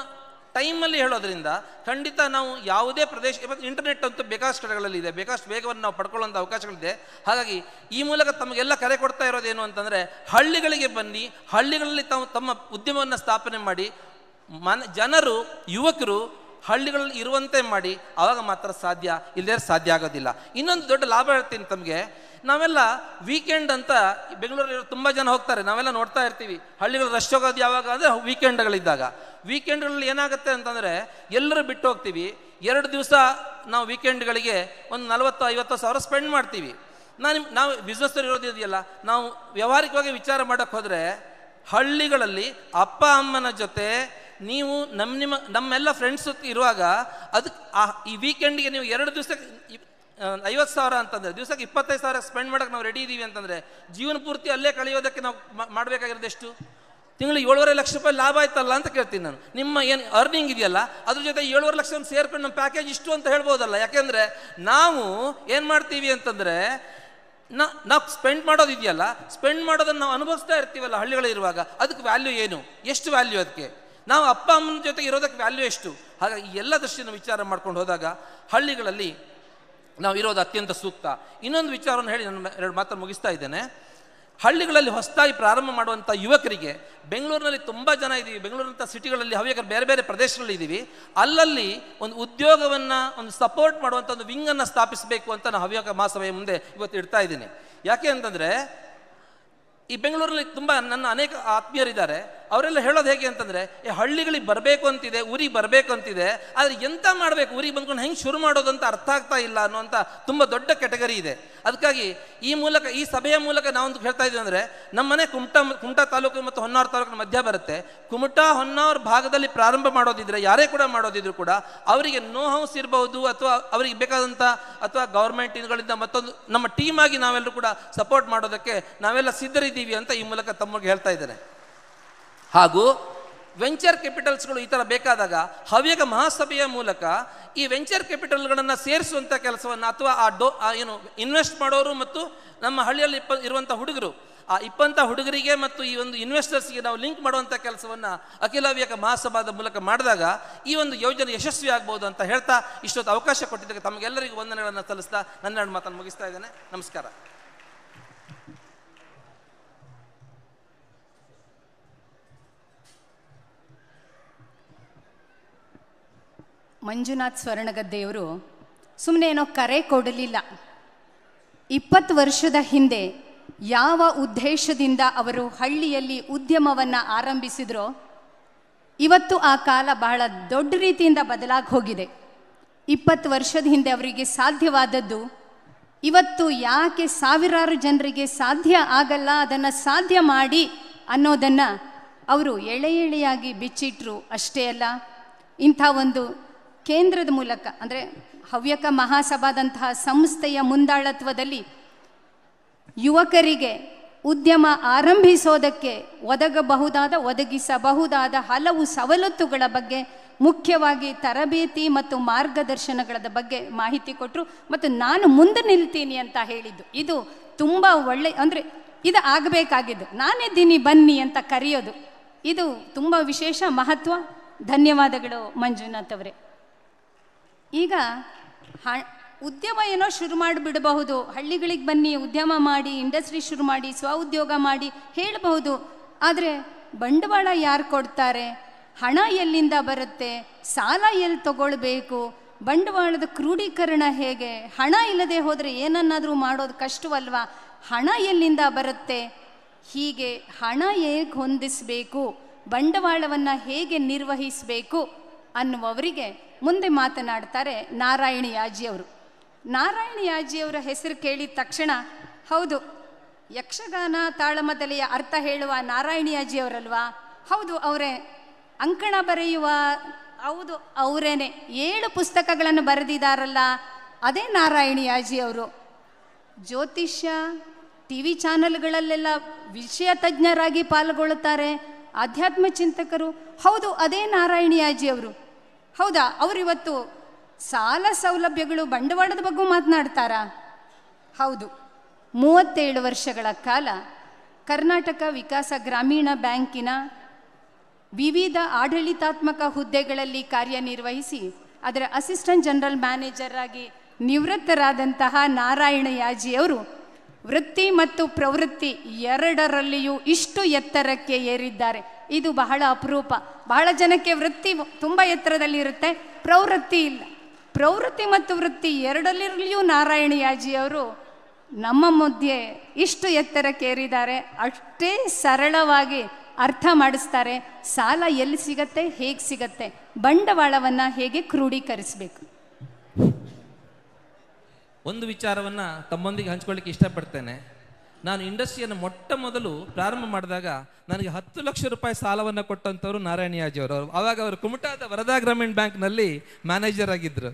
ಟೈಮಲ್ಲಿ ಹೇಳೋದ್ರಿಂದ ಖಂಡಿತ ನಾವು ಯಾವುದೇ ಪ್ರದೇಶ, ಇವತ್ತು ಇಂಟರ್ನೆಟ್ ಅಂತೂ ಬೇಕಾದಷ್ಟು ಕಡೆಗಳಲ್ಲಿ ಇದೆ, ಬೇಕಾದಷ್ಟು ವೇಗವನ್ನು ನಾವು ಪಡ್ಕೊಳ್ಳುವಂಥ ಅವಕಾಶಗಳಿದೆ. ಹಾಗಾಗಿ ಈ ಮೂಲಕ ತಮಗೆಲ್ಲ ಕರೆ ಕೊಡ್ತಾ ಇರೋದೇನು ಅಂತಂದರೆ, ಹಳ್ಳಿಗಳಿಗೆ ಬನ್ನಿ, ಹಳ್ಳಿಗಳಲ್ಲಿ ತಮ್ಮ ಉದ್ಯಮವನ್ನು ಸ್ಥಾಪನೆ ಮಾಡಿ, ಜನರು ಯುವಕರು ಹಳ್ಳಿಗಳಲ್ಲಿ ಇರುವಂತೆ ಮಾಡಿ, ಆವಾಗ ಮಾತ್ರ ಸಾಧ್ಯ, ಇಲ್ಲದೇ ಸಾಧ್ಯ ಆಗೋದಿಲ್ಲ. ಇನ್ನೊಂದು ದೊಡ್ಡ ಲಾಭ ಹೇಳ್ತೀನಿ ತಮಗೆ. ನಾವೆಲ್ಲ ವೀಕೆಂಡ್ ಅಂತ ಬೆಂಗಳೂರಲ್ಲಿ ತುಂಬ ಜನ ಹೋಗ್ತಾರೆ, ನಾವೆಲ್ಲ ನೋಡ್ತಾ ಇರ್ತೀವಿ. ಹಳ್ಳಿಗಳು ರಶ್ ಹೋಗೋದು ಯಾವಾಗ ಅಂದರೆ ವೀಕೆಂಡ್ಗಳಿದ್ದಾಗ. ವೀಕೆಂಡ್ಗಳಲ್ಲಿ ಏನಾಗುತ್ತೆ ಅಂತಂದರೆ ಎಲ್ಲರೂ ಬಿಟ್ಟು ಹೋಗ್ತೀವಿ. 2 ದಿವಸ ನಾವು ವೀಕೆಂಡ್ಗಳಿಗೆ ಒಂದು 40-50 ಸಾವಿರ ಸ್ಪೆಂಡ್ ಮಾಡ್ತೀವಿ. ನಾವು ಬಿಸ್ನೆಸ್ಸಲ್ಲಿ ಇರೋದಿದೆಯಲ್ಲ, ನಾವು ವ್ಯಾವಹಾರಿಕವಾಗಿ ವಿಚಾರ ಮಾಡೋಕ್ಕೆ ಹೋದರೆ ಹಳ್ಳಿಗಳಲ್ಲಿ ಅಪ್ಪ ಅಮ್ಮನ ಜೊತೆ ನೀವು ನಮ್ಮೆಲ್ಲ ಫ್ರೆಂಡ್ಸ್ ಇರುವಾಗ ಅದಕ್ಕೆ ಈ ವೀಕೆಂಡ್ಗೆ ನೀವು 2 ದಿವಸಕ್ಕೆ 50 ಸಾವಿರ ಅಂತಂದರೆ ದಿವಸಕ್ಕೆ 25 ಸಾವಿರ ಸ್ಪೆಂಡ್ ಮಾಡೋಕ್ಕೆ ನಾವು ರೆಡಿ ಇದ್ದೀವಿ ಅಂತಂದರೆ ಜೀವನ ಪೂರ್ತಿ ಅಲ್ಲೇ ಕಳೆಯೋದಕ್ಕೆ ನಾವು ಮಾಡಬೇಕಾಗಿರೋದು ಎಷ್ಟು? ತಿಂಗಳಿಗೆ 7.5 ಲಕ್ಷ ರೂಪಾಯಿ ಲಾಭ ಆಯ್ತಲ್ಲ ಅಂತ ಕೇಳ್ತೀನಿ ನಾನು. ನಿಮ್ಮ ಏನು ಅರ್ನಿಂಗ್ ಇದೆಯಲ್ಲ ಅದ್ರ ಜೊತೆ 7.5 ಲಕ್ಷ ಸೇರ್ಕೊಂಡು ನಮ್ಮ ಪ್ಯಾಕೇಜ್ ಇಷ್ಟು ಅಂತ ಹೇಳ್ಬೋದಲ್ಲ. ಯಾಕೆಂದರೆ ನಾವು ಏನು ಮಾಡ್ತೀವಿ ಅಂತಂದರೆ, ನಾವು ಸ್ಪೆಂಡ್ ಮಾಡೋದಿದೆಯಲ್ಲ, ಸ್ಪೆಂಡ್ ಮಾಡೋದನ್ನು ನಾವು ಅನುಭವಿಸ್ತಾ ಇರ್ತೀವಲ್ಲ ಹಳ್ಳಿಗಳಿರುವಾಗ, ಅದಕ್ಕೆ ವ್ಯಾಲ್ಯೂ ಏನು, ಎಷ್ಟು ವ್ಯಾಲ್ಯೂ ಅದಕ್ಕೆ? ನಾವು ಅಪ್ಪ ಅಮ್ಮನ ಜೊತೆಗೆ ಇರೋದಕ್ಕೆ ವ್ಯಾಲ್ಯೂ ಎಷ್ಟು? ಹಾಗಾಗಿ ಈ ಎಲ್ಲ ದೃಷ್ಟಿಯನ್ನು ವಿಚಾರ ಮಾಡ್ಕೊಂಡು ಹೋದಾಗ ಹಳ್ಳಿಗಳಲ್ಲಿ ನಾವು ಇರೋದು ಅತ್ಯಂತ ಸೂಕ್ತ. ಇನ್ನೊಂದು ವಿಚಾರವನ್ನು ಹೇಳಿ ನಾನು 2 ಮಾತನ್ನು ಮುಗಿಸ್ತಾ ಇದ್ದೇನೆ. ಹಳ್ಳಿಗಳಲ್ಲಿ ಹೊಸದಾಗಿ ಪ್ರಾರಂಭ ಮಾಡುವಂಥ ಯುವಕರಿಗೆ, ಬೆಂಗಳೂರಿನಲ್ಲಿ ತುಂಬ ಜನ ಇದ್ದೀವಿ, ಬೆಂಗಳೂರಿನಂಥ ಸಿಟಿಗಳಲ್ಲಿ ಹವ್ಯಕರು ಬೇರೆ ಬೇರೆ ಪ್ರದೇಶಗಳಲ್ಲಿ ಇದ್ದೀವಿ, ಅಲ್ಲಲ್ಲಿ ಒಂದು ಉದ್ಯೋಗವನ್ನು ಒಂದು ಸಪೋರ್ಟ್ ಮಾಡುವಂಥ ಒಂದು ವಿಂಗನ್ನು ಸ್ಥಾಪಿಸಬೇಕು ಅಂತ ನಾನು ಹವ್ಯಕ ಮಹಾಸಭೆಯ ಮುಂದೆ ಇವತ್ತು ಇಡ್ತಾ ಇದ್ದೀನಿ. ಯಾಕೆ ಅಂತಂದರೆ, ಈ ಬೆಂಗಳೂರಲ್ಲಿ ತುಂಬ ನನ್ನ ಅನೇಕ ಆತ್ಮೀಯರಿದ್ದಾರೆ. ಅವರೆಲ್ಲ ಹೇಳೋದು ಹೇಗೆ ಅಂತಂದರೆ, ಹಳ್ಳಿಗಳಿಗೆ ಬರಬೇಕು ಅಂತಿದೆ, ಊರಿಗೆ ಬರಬೇಕು ಅಂತಿದೆ, ಆದರೆ ಎಂತ ಮಾಡಬೇಕು, ಊರಿಗೆ ಬಂದ್ಕೊಂಡು ಹೆಂಗೆ ಶುರು ಮಾಡೋದು ಅಂತ ಅರ್ಥ ಆಗ್ತಾ ಇಲ್ಲ ಅನ್ನುವಂಥ ತುಂಬ ದೊಡ್ಡ ಕೆಟಗರಿ ಇದೆ. ಅದಕ್ಕಾಗಿ ಈ ಸಭೆಯ ಮೂಲಕ ನಾವೊಂದು ಹೇಳ್ತಾ ಇದ್ದೀವಿ ಅಂದರೆ, ನಮ್ಮ ಮನೆ ಕುಮಟಾ ತಾಲೂಕು ಮತ್ತು ಹೊನ್ನಾವರ ತಾಲೂಕಿನ ಮಧ್ಯ ಬರುತ್ತೆ. ಕುಮಟಾ ಹೊನ್ನಾವರ ಭಾಗದಲ್ಲಿ ಪ್ರಾರಂಭ ಮಾಡೋದಿದ್ರೆ, ಯಾರೇ ಕೂಡ ಮಾಡೋದಿದ್ರು ಕೂಡ ಅವರಿಗೆ ನೋ ಹೌಸ್ ಇರಬಹುದು, ಅಥವಾ ಅವರಿಗೆ ಬೇಕಾದಂಥ ಅಥವಾ ಗೌರ್ಮೆಂಟ್ಗಳಿಂದ ಮತ್ತೊಂದು ನಮ್ಮ ಟೀಮ್ ಆಗಿ ನಾವೆಲ್ಲರೂ ಕೂಡ ಸಪೋರ್ಟ್ ಮಾಡೋದಕ್ಕೆ ನಾವೆಲ್ಲ ಸಿದ್ಧರಿದ್ದೀವಿ ಅಂತ ಈ ಮೂಲಕ ತಮಗೆ ಹೇಳ್ತಾ ಇದ್ದೇನೆ. ಹಾಗೂ ವೆಂಚರ್ ಕ್ಯಾಪಿಟಲ್ಸ್ಗಳು ಈ ಥರ ಬೇಕಾದಾಗ ಹವ್ಯಕ ಮಹಾಸಭೆಯ ಮೂಲಕ ಈ ವೆಂಚರ್ ಕ್ಯಾಪಿಟಲ್ಗಳನ್ನು ಸೇರಿಸುವಂಥ ಕೆಲಸವನ್ನು ಅಥವಾ ಏನು ಇನ್ವೆಸ್ಟ್ ಮಾಡೋರು ಮತ್ತು ನಮ್ಮ ಹಳ್ಳಿಯಲ್ಲಿ ಇರುವಂಥ ಹುಡುಗರು, ಆ 20 ಹುಡುಗರಿಗೆ ಮತ್ತು ಈ ಒಂದು ಇನ್ವೆಸ್ಟರ್ಸ್ಗೆ ನಾವು ಲಿಂಕ್ ಮಾಡುವಂಥ ಕೆಲಸವನ್ನು ಅಖಿಲ ಹವ್ಯಕ ಮಹಾಸಭಾದ ಮೂಲಕ ಮಾಡಿದಾಗ ಈ ಒಂದು ಯೋಜನೆ ಯಶಸ್ವಿ ಆಗ್ಬೋದು ಅಂತ ಹೇಳ್ತಾ ಇಷ್ಟೊತ್ತು ಅವಕಾಶ ಕೊಟ್ಟಿದ್ದಕ್ಕೆ ತಮಗೆಲ್ಲರಿಗೂ ವಂದನೆಗಳನ್ನು ಸಲ್ಲಿಸ್ತಾ ನನ್ನ ಮಾತನ್ನು ಮುಗಿಸ್ತಾ ಇದ್ದೇನೆ. ನಮಸ್ಕಾರ. ಮಂಜುನಾಥ್ ಸ್ವರ್ಣಗದ್ದೆಯವರು ಸುಮ್ಮನೆ ಏನೋ ಕರೆ ಕೊಡಲಿಲ್ಲ. 20 ವರ್ಷದ ಹಿಂದೆ ಯಾವ ಉದ್ದೇಶದಿಂದ ಅವರು ಹಳ್ಳಿಯಲ್ಲಿ ಉದ್ಯಮವನ್ನು ಆರಂಭಿಸಿದ್ರೋ ಇವತ್ತು ಆ ಕಾಲ ಬಹಳ ದೊಡ್ಡ ರೀತಿಯಿಂದ ಬದಲಾಗಿ ಹೋಗಿದೆ. 20 ವರ್ಷದ ಹಿಂದೆ ಅವರಿಗೆ ಸಾಧ್ಯವಾದದ್ದು ಇವತ್ತು ಯಾಕೆ ಸಾವಿರಾರು ಜನರಿಗೆ ಸಾಧ್ಯ ಆಗಲ್ಲ, ಅದನ್ನು ಸಾಧ್ಯ ಮಾಡಿ ಅನ್ನೋದನ್ನು ಅವರು ಎಳೆ ಎಳೆಯಾಗಿ ಬಿಚ್ಚಿಟ್ರು. ಅಷ್ಟೇ ಅಲ್ಲ, ಇಂಥ ಒಂದು ಕೇಂದ್ರದ ಮೂಲಕ ಅಂದರೆ ಹವ್ಯಕ ಮಹಾಸಭಾದಂತಹ ಸಂಸ್ಥೆಯ ಮುಂದಾಳತ್ವದಲ್ಲಿ ಯುವಕರಿಗೆ ಉದ್ಯಮ ಆರಂಭಿಸೋದಕ್ಕೆ ಒದಗಿಸಬಹುದಾದ ಹಲವು ಸವಲತ್ತುಗಳ ಬಗ್ಗೆ, ಮುಖ್ಯವಾಗಿ ತರಬೇತಿ ಮತ್ತು ಮಾರ್ಗದರ್ಶನಗಳ ಬಗ್ಗೆ ಮಾಹಿತಿ ಕೊಟ್ಟರು. ಮತ್ತು ನಾನು ಮುಂದೆ ನಿಲ್ತೀನಿ ಅಂತ ಹೇಳಿದ್ದು ಇದು ತುಂಬ ಒಳ್ಳೆ, ಅಂದರೆ ಇದು ಆಗಬೇಕಾಗಿದ್ದು, ನಾನಿದ್ದೀನಿ ಬನ್ನಿ ಅಂತ ಕರೆಯೋದು, ಇದು ತುಂಬ ವಿಶೇಷ ಮಹತ್ವ. ಧನ್ಯವಾದಗಳು ಮಂಜುನಾಥ್ ಅವರೇ. ಈಗ ಉದ್ಯಮ ಏನೋ ಶುರು ಮಾಡಿಬಿಡಬಹುದು, ಹಳ್ಳಿಗಳಿಗೆ ಬನ್ನಿ ಉದ್ಯಮ ಮಾಡಿ, ಇಂಡಸ್ಟ್ರಿ ಶುರು ಮಾಡಿ, ಸ್ವ ಉದ್ಯೋಗ ಮಾಡಿ ಹೇಳಬಹುದು. ಆದರೆ ಬಂಡವಾಳ ಯಾರು ಕೊಡ್ತಾರೆ, ಹಣ ಎಲ್ಲಿಂದ ಬರುತ್ತೆ, ಸಾಲ ಎಲ್ಲಿ ತಗೊಳ್ಬೇಕು, ಬಂಡವಾಳದ ಕ್ರೋಢೀಕರಣ ಹೇಗೆ, ಹಣ ಇಲ್ಲದೆ ಹೋದರೆ ಏನನ್ನಾದರೂ ಮಾಡೋದು ಕಷ್ಟವಲ್ವಾ, ಹಣ ಎಲ್ಲಿಂದ ಬರುತ್ತೆ, ಹೀಗೆ ಹಣ ಹೇಗೆ ಹೊಂದಿಸಬೇಕು, ಬಂಡವಾಳವನ್ನು ಹೇಗೆ ನಿರ್ವಹಿಸಬೇಕು ಅನ್ನುವವರಿಗೆ ಮುಂದೆ ಮಾತನಾಡ್ತಾರೆ ನಾರಾಯಣ ಯಾಜಿಯವರು. ನಾರಾಯಣ ಯಾಜಿಯವರ ಹೆಸರು ಕೇಳಿದ ತಕ್ಷಣ ಹೌದು, ಯಕ್ಷಗಾನ ತಾಳಮದ್ದಲೆಯ ಅರ್ಥ ಹೇಳುವ ನಾರಾಯಣ ಯಾಜಿಯವರಲ್ವಾ? ಹೌದು, ಅವರೇ. ಅಂಕಣ ಬರೆಯುವ, ಹೌದು ಅವರೇನೆ. 7 ಪುಸ್ತಕಗಳನ್ನು ಬರೆದಿದ್ದಾರಲ್ಲ, ಅದೇ ನಾರಾಯಣ ಯಾಜಿಯವರು. ಜ್ಯೋತಿಷ್ಯ ಟಿ ವಿ ಚಾನಲ್ಗಳಲ್ಲೆಲ್ಲ ವಿಷಯ ತಜ್ಞರಾಗಿ ಪಾಲ್ಗೊಳ್ಳುತ್ತಾರೆ, ಆಧ್ಯಾತ್ಮ ಚಿಂತಕರು. ಹೌದು, ಅದೇ ನಾರಾಯಣ ಯಾಜಿಯವರು. ಹೌದಾ? ಅವರಿವತ್ತು ಸಾಲ ಸೌಲಭ್ಯಗಳು, ಬಂಡವಾಳದ ಬಗ್ಗೆ ಮಾತನಾಡ್ತಾರಾ? ಹೌದು. 37 ವರ್ಷಗಳ ಕಾಲ ಕರ್ನಾಟಕ ವಿಕಾಸ ಗ್ರಾಮೀಣ ಬ್ಯಾಂಕಿನ ವಿವಿಧ ಆಡಳಿತಾತ್ಮಕ ಹುದ್ದೆಗಳಲ್ಲಿ ಕಾರ್ಯನಿರ್ವಹಿಸಿ ಅದರ ಅಸಿಸ್ಟೆಂಟ್ ಜನರಲ್ ಮ್ಯಾನೇಜರ್ ಆಗಿ ನಿವೃತ್ತರಾದಂತಹ ನಾರಾಯಣ ಯಾಜಿಯವರು ವೃತ್ತಿ ಮತ್ತು ಪ್ರವೃತ್ತಿ ಎರಡರಲ್ಲಿಯೂ ಇಷ್ಟು ಎತ್ತರಕ್ಕೆ ಏರಿದ್ದಾರೆ. ಇದು ಬಹಳ ಅಪರೂಪ. ಬಹಳ ಜನಕ್ಕೆ ವೃತ್ತಿ ತುಂಬ ಎತ್ತರದಲ್ಲಿ ಇರುತ್ತೆ, ಪ್ರವೃತ್ತಿ ಇಲ್ಲ. ಪ್ರವೃತ್ತಿ ಮತ್ತು ವೃತ್ತಿ ಎರಡರಲ್ಲಿಯೂ ನಾರಾಯಣ ಯಾಜಿಯವರು ನಮ್ಮ ಮಧ್ಯೆ ಇಷ್ಟು ಎತ್ತರಕ್ಕೆ ಏರಿದ್ದಾರೆ. ಅಷ್ಟೇ ಸರಳವಾಗಿ ಅರ್ಥ ಮಾಡಿಸ್ತಾರೆ. ಸಾಲ ಎಲ್ಲಿ ಸಿಗತ್ತೆ, ಹೇಗೆ ಸಿಗತ್ತೆ, ಬಂಡವಾಳವನ್ನು ಹೇಗೆ ಕ್ರೋಢೀಕರಿಸಬೇಕು. ಒಂದು ವಿಚಾರವನ್ನು ತಮ್ಮೊಂದಿಗೆ ಹಂಚ್ಕೊಳ್ಳಿಕ್ಕೆ ಇಷ್ಟಪಡ್ತೇನೆ. ನಾನು ಇಂಡಸ್ಟ್ರಿಯನ್ನು ಮೊಟ್ಟ ಮೊದಲು ಪ್ರಾರಂಭ ಮಾಡಿದಾಗ ನನಗೆ 10 ಲಕ್ಷ ರೂಪಾಯಿ ಸಾಲವನ್ನು ಕೊಟ್ಟಂಥವ್ರು ನಾರಾಯಣ ಯಾಜಿಯವರು. ಆವಾಗ ಅವರು ಕುಮಟಾದ ವರದಾ ಗ್ರಾಮೀಣ ಬ್ಯಾಂಕ್ನಲ್ಲಿ ಮ್ಯಾನೇಜರ್ ಆಗಿದ್ದರು.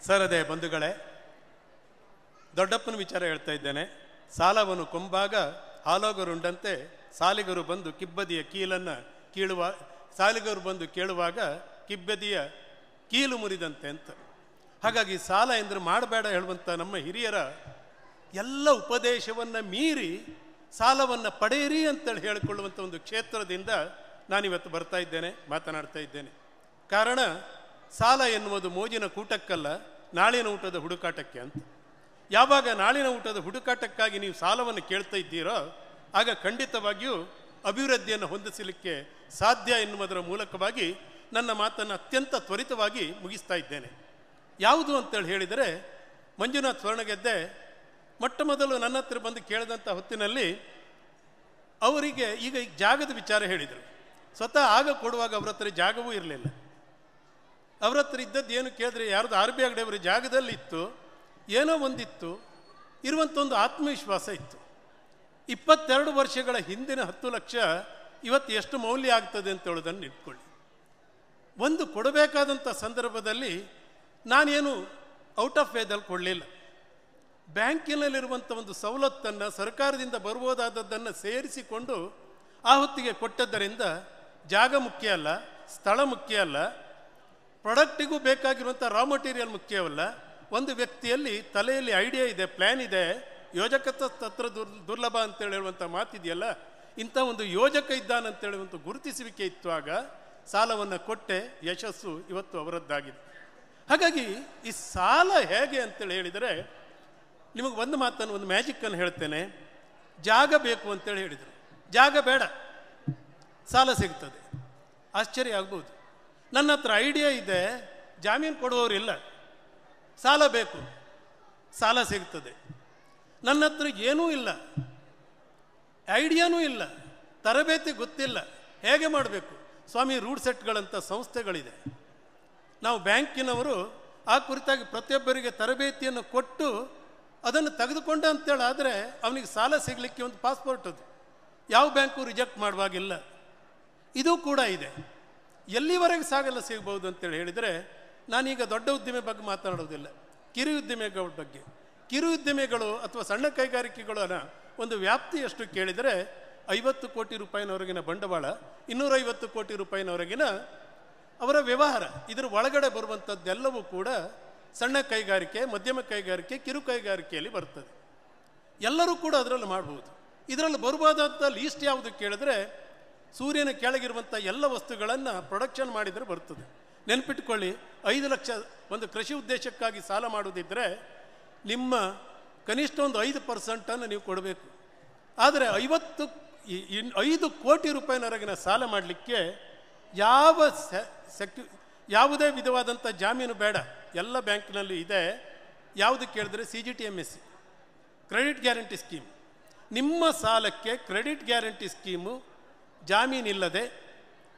ಸರ್, ಅದೇ ಬಂಧುಗಳೇ, ದೊಡ್ಡಪ್ಪನ ವಿಚಾರ ಹೇಳ್ತಾ ಇದ್ದೇನೆ. ಸಾಲವನ್ನು ಕೊಂಬಾಗ ಹಾಲೋಗರುಂಡಂತೆ ಸಾಲಿಗರು ಬಂದು ಕಿಬ್ಬದಿಯ ಕೀಲನ್ನು ಸಾಲಿಗರು ಬಂದು ಕೇಳುವಾಗ ಕಿಬ್ಬದಿಯ ಕೀಲು ಮುರಿದಂತೆ ಅಂತ. ಹಾಗಾಗಿ ಸಾಲ ಎಂದರೆ ಮಾಡಬೇಡ ಹೇಳುವಂಥ ನಮ್ಮ ಹಿರಿಯರ ಎಲ್ಲ ಉಪದೇಶವನ್ನು ಮೀರಿ ಸಾಲವನ್ನು ಪಡೆಯಿರಿ ಅಂತೇಳಿ ಹೇಳಿಕೊಳ್ಳುವಂಥ ಒಂದು ಕ್ಷೇತ್ರದಿಂದ ನಾನಿವತ್ತು ಬರ್ತಾ ಇದ್ದೇನೆ, ಮಾತನಾಡ್ತಾ ಇದ್ದೇನೆ. ಕಾರಣ, ಸಾಲ ಎನ್ನುವುದು ಮೋಜಿನ ಕೂಟಕ್ಕಲ್ಲ, ನಾಳಿನ ಊಟದ ಹುಡುಕಾಟಕ್ಕೆ ಅಂತ. ಯಾವಾಗ ನಾಳಿನ ಊಟದ ಹುಡುಕಾಟಕ್ಕಾಗಿ ನೀವು ಸಾಲವನ್ನು ಕೇಳ್ತಾ ಇದ್ದೀರೋ ಆಗ ಖಂಡಿತವಾಗಿಯೂ ಅಭಿವೃದ್ಧಿಯನ್ನು ಹೊಂದಿಸಲಿಕ್ಕೆ ಸಾಧ್ಯ ಎನ್ನುವುದರ ಮೂಲಕವಾಗಿ ನನ್ನ ಮಾತನ್ನು ಅತ್ಯಂತ ತ್ವರಿತವಾಗಿ ಮುಗಿಸ್ತಾ ಇದ್ದೇನೆ. ಯಾವುದು ಅಂತೇಳಿ ಹೇಳಿದರೆ, ಮಂಜುನಾಥ್ ಸ್ವರ್ಣಗೆದ್ದೆ ಮೊಟ್ಟ ಮೊದಲು ನನ್ನ ಹತ್ರ ಬಂದು ಕೇಳಿದಂಥ ಹೊತ್ತಿನಲ್ಲಿ ಅವರಿಗೆ ಈಗ ಜಾಗದ ವಿಚಾರ ಹೇಳಿದರು. ಸ್ವತಃ ಆಗ ಕೊಡುವಾಗ ಅವ್ರ ಹತ್ರ ಜಾಗವೂ ಇರಲಿಲ್ಲ. ಅವ್ರ ಹತ್ರ ಇದ್ದದ್ದು ಏನು ಕೇಳಿದ್ರೆ, ಯಾರ್ದು RBI ಅವರ ಜಾಗದಲ್ಲಿ ಇತ್ತು, ಏನೋ ಒಂದಿತ್ತು, ಇರುವಂಥ ಒಂದು ಆತ್ಮವಿಶ್ವಾಸ ಇತ್ತು. 22 ವರ್ಷಗಳ ಹಿಂದಿನ 10 ಲಕ್ಷ ಇವತ್ತು ಎಷ್ಟು ಮೌಲ್ಯ ಆಗ್ತದೆ ಅಂತ ಹೇಳೋದನ್ನು ಇಟ್ಕೊಳ್ಳಿ. ಒಂದು ಕೊಡಬೇಕಾದಂಥ ಸಂದರ್ಭದಲ್ಲಿ ನಾನೇನು ಔಟ್ ಆಫ್ ವೇದಲ್ಲಿ ಕೊಡಲಿಲ್ಲ. ಬ್ಯಾಂಕಿನಲ್ಲಿರುವಂಥ ಒಂದು ಸವಲತ್ತನ್ನು, ಸರ್ಕಾರದಿಂದ ಬರ್ಬೋದಾದದ್ದನ್ನು ಸೇರಿಸಿಕೊಂಡು ಆ ಹೊತ್ತಿಗೆ ಕೊಟ್ಟದ್ದರಿಂದ ಜಾಗ ಮುಖ್ಯ ಅಲ್ಲ, ಸ್ಥಳ ಮುಖ್ಯ ಅಲ್ಲ, ಪ್ರಾಡಕ್ಟಿಗೂ ಬೇಕಾಗಿರುವಂಥ ರಾ ಮಟೀರಿಯಲ್ ಮುಖ್ಯವಲ್ಲ. ಒಂದು ವ್ಯಕ್ತಿಯಲ್ಲಿ ತಲೆಯಲ್ಲಿ ಐಡಿಯಾ ಇದೆ, ಪ್ಲ್ಯಾನ್ ಇದೆ, ಯೋಜಕತ್ವ ತತ್ರ ದುರ್ಲಭ ಅಂತೇಳಿ ಹೇಳುವಂಥ ಮಾತಿದೆಯಲ್ಲ, ಇಂಥ ಒಂದು ಯೋಜಕ ಇದ್ದಾನಂತೇಳುವಂಥ ಗುರುತಿಸುವಿಕೆ ಇತ್ತು. ಆಗ ಸಾಲವನ್ನು ಕೊಟ್ಟೆ, ಯಶಸ್ಸು ಇವತ್ತು ಅವರದ್ದಾಗಿದೆ. ಹಾಗಾಗಿ ಈ ಸಾಲ ಹೇಗೆ ಅಂತೇಳಿ ಹೇಳಿದರೆ, ನಿಮಗೆ ಒಂದು ಮಾತನ್ನು, ಒಂದು ಮ್ಯಾಜಿಕ್ಕನ್ನು ಹೇಳ್ತೇನೆ. ಜಾಗ ಬೇಕು ಅಂತೇಳಿ ಹೇಳಿದರು, ಜಾಗ ಬೇಡ, ಸಾಲ ಸಿಗ್ತದೆ. ಆಶ್ಚರ್ಯ ಆಗ್ಬೋದು. ನನ್ನ ಹತ್ರ ಐಡಿಯಾ ಇದೆ, ಜಾಮೀನು ಕೊಡುವವರಿಲ್ಲ, ಸಾಲ ಬೇಕು, ಸಾಲ ಸಿಗ್ತದೆ. ನನ್ನ ಹತ್ರ ಏನೂ ಇಲ್ಲ, ಐಡಿಯಾನೂ ಇಲ್ಲ, ತರಬೇತಿ ಗೊತ್ತಿಲ್ಲ, ಹೇಗೆ ಮಾಡಬೇಕು? ಸ್ವಾಮಿ ರೂಡ್ ಸೆಟ್ಗಳಂಥ ಸಂಸ್ಥೆಗಳಿದೆ. ನಾವು ಬ್ಯಾಂಕಿನವರು ಆ ಕುರಿತಾಗಿ ಪ್ರತಿಯೊಬ್ಬರಿಗೆ ತರಬೇತಿಯನ್ನು ಕೊಟ್ಟು ಅದನ್ನು ತೆಗೆದುಕೊಂಡ ಅಂತೇಳಿ ಆದರೆ ಅವನಿಗೆ ಸಾಲ ಸಿಗಲಿಕ್ಕೆ ಒಂದು ಪಾಸ್ಪೋರ್ಟ್, ಅದು ಯಾವ ಬ್ಯಾಂಕು ರಿಜೆಕ್ಟ್ ಮಾಡುವಾಗಿಲ್ಲ. ಇದು ಕೂಡ ಇದೆ. ಎಲ್ಲಿವರೆಗೆ ಸಾಲ ಸಿಗ್ಬೋದು ಅಂತೇಳಿ ಹೇಳಿದರೆ, ನಾನೀಗ ದೊಡ್ಡ ಉದ್ದಿಮೆ ಬಗ್ಗೆ ಮಾತನಾಡೋದಿಲ್ಲ, ಕಿರು ಉದ್ದಿಮೆಗಳ ಬಗ್ಗೆ. ಕಿರು ಉದ್ದಿಮೆಗಳು ಅಥವಾ ಸಣ್ಣ ಕೈಗಾರಿಕೆಗಳ ಒಂದು ವ್ಯಾಪ್ತಿ ಎಷ್ಟು ಕೇಳಿದರೆ 50 ಕೋಟಿ ರೂಪಾಯಿನವರೆಗಿನ ಬಂಡವಾಳ, 250 ಕೋಟಿ ರೂಪಾಯಿನವರೆಗಿನ ಅವರ ವ್ಯವಹಾರ. ಇದರ ಒಳಗಡೆ ಬರುವಂಥದ್ದೆಲ್ಲವೂ ಕೂಡ ಸಣ್ಣ ಕೈಗಾರಿಕೆ, ಮಧ್ಯಮ ಕೈಗಾರಿಕೆ, ಕಿರು ಕೈಗಾರಿಕೆಯಲ್ಲಿ ಬರ್ತದೆ. ಎಲ್ಲರೂ ಕೂಡ ಅದರಲ್ಲಿ ಮಾಡ್ಬೋದು. ಇದರಲ್ಲಿ ಬರಬಹುದಾದಂಥ ಲೀಸ್ಟ್ ಯಾವುದು ಕೇಳಿದ್ರೆ, ಸೂರ್ಯನ ಕೆಳಗಿರುವಂಥ ಎಲ್ಲ ವಸ್ತುಗಳನ್ನು ಪ್ರೊಡಕ್ಷನ್ ಮಾಡಿದರೆ ಬರ್ತದೆ. ನೆನ್ಪಿಟ್ಕೊಳ್ಳಿ, 5 ಲಕ್ಷ ಒಂದು ಕೃಷಿ ಉದ್ದೇಶಕ್ಕಾಗಿ ಸಾಲ ಮಾಡೋದಿದ್ದರೆ ನಿಮ್ಮ ಕನಿಷ್ಠ ಒಂದು 5% ನೀವು ಕೊಡಬೇಕು. ಆದರೆ 5 ಕೋಟಿ ರೂಪಾಯಿನವರೆಗಿನ ಸಾಲ ಮಾಡಲಿಕ್ಕೆ ಯಾವುದೇ ವಿಧವಾದಂಥ ಜಾಮೀನು ಬೇಡ, ಎಲ್ಲ ಬ್ಯಾಂಕ್ನಲ್ಲಿ ಇದೆ. ಯಾವುದು ಕೇಳಿದ್ರೆ CGTMSE, ಕ್ರೆಡಿಟ್ ಗ್ಯಾರಂಟಿ ಸ್ಕೀಮ್. ನಿಮ್ಮ ಸಾಲಕ್ಕೆ ಕ್ರೆಡಿಟ್ ಗ್ಯಾರಂಟಿ ಸ್ಕೀಮು ಜಾಮೀನಿಲ್ಲದೆ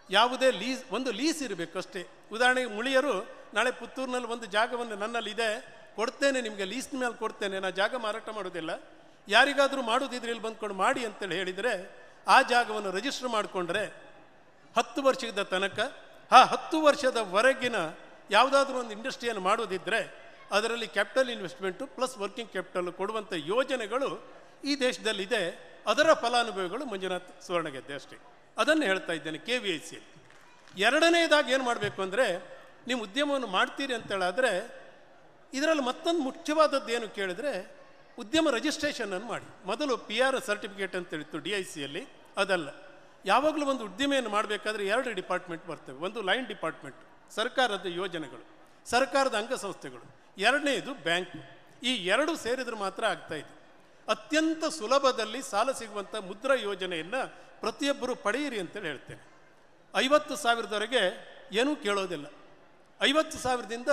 ಯಾವುದೇ ಒಂದು ಲೀಸ್ ಇರಬೇಕು ಅಷ್ಟೇ. ಉದಾಹರಣೆಗೆ ಮುಳಿಯರು ನಾಳೆ ಪುತ್ತೂರಿನಲ್ಲಿ ಒಂದು ಜಾಗವನ್ನು ನನ್ನಲ್ಲಿದೆ, ಕೊಡ್ತೇನೆ ನಿಮಗೆ, ಲೀಸ್ನ ಮೇಲೆ ಕೊಡ್ತೇನೆ, ನಾನು ಜಾಗ ಮಾರಾಟ ಮಾಡೋದಿಲ್ಲ, ಯಾರಿಗಾದರೂ ಮಾಡೋದಿದ್ರೆ ಇಲ್ಲಿ ಬಂದ್ಕೊಂಡು ಮಾಡಿ ಅಂತೇಳಿ ಹೇಳಿದರೆ, ಆ ಜಾಗವನ್ನು ರಿಜಿಸ್ಟರ್ ಮಾಡಿಕೊಂಡ್ರೆ 10 ವರ್ಷದ ತನಕ, 10 ವರ್ಷದವರೆಗಿನ ಯಾವುದಾದ್ರೂ ಒಂದು ಇಂಡಸ್ಟ್ರಿಯನ್ನು ಮಾಡೋದಿದ್ದರೆ ಅದರಲ್ಲಿ capital investment plus working capital ಕೊಡುವಂಥ ಯೋಜನೆಗಳು ಈ ದೇಶದಲ್ಲಿದೆ. ಅದರ ಫಲಾನುಭವಿಗಳು ಮಂಜುನಾಥ್ ಸುವರ್ಣಗೆದ್ದೆ ಅಷ್ಟೇ. ಅದನ್ನು ಹೇಳ್ತಾ ಇದ್ದೇನೆ KVIC. ಎರಡನೇದಾಗಿ ಏನು ಮಾಡಬೇಕು ಅಂದರೆ, ನೀವು ಉದ್ಯಮವನ್ನು ಮಾಡ್ತೀರಿ ಅಂತೇಳಾದರೆ ಇದರಲ್ಲಿ ಮತ್ತೊಂದು ಮುಖ್ಯವಾದದ್ದು ಏನು ಕೇಳಿದರೆ, ಉದ್ಯಮ ರಿಜಿಸ್ಟ್ರೇಷನನ್ನು ಮಾಡಿ. ಮೊದಲು PR ಸರ್ಟಿಫಿಕೇಟ್ ಅಂತೇಳಿತ್ತು DICಯಲ್ಲಿ, ಅದಲ್ಲ. ಯಾವಾಗಲೂ ಒಂದು ಉದ್ದಿಮೆಯನ್ನು ಮಾಡಬೇಕಾದ್ರೆ 2 ಡಿಪಾರ್ಟ್ಮೆಂಟ್ ಬರ್ತವೆ. ಒಂದು ಲೈನ್ ಡಿಪಾರ್ಟ್ಮೆಂಟ್, ಸರ್ಕಾರದ ಯೋಜನೆಗಳು, ಸರ್ಕಾರದ ಅಂಗಸಂಸ್ಥೆಗಳು. ಎರಡನೇದು ಬ್ಯಾಂಕು. ಈ 2 ಸೇರಿದ್ರೆ ಮಾತ್ರ ಆಗ್ತಾಯಿದೆ. ಅತ್ಯಂತ ಸುಲಭದಲ್ಲಿ ಸಾಲ ಸಿಗುವಂಥ ಮುದ್ರಾ ಯೋಜನೆಯನ್ನು ಪ್ರತಿಯೊಬ್ಬರು ಪಡೆಯಿರಿ ಅಂತೇಳಿ ಹೇಳ್ತೇನೆ. 50,000ದವರೆಗೆ ಏನೂ ಕೇಳೋದಿಲ್ಲ. 50,000ದಿಂದ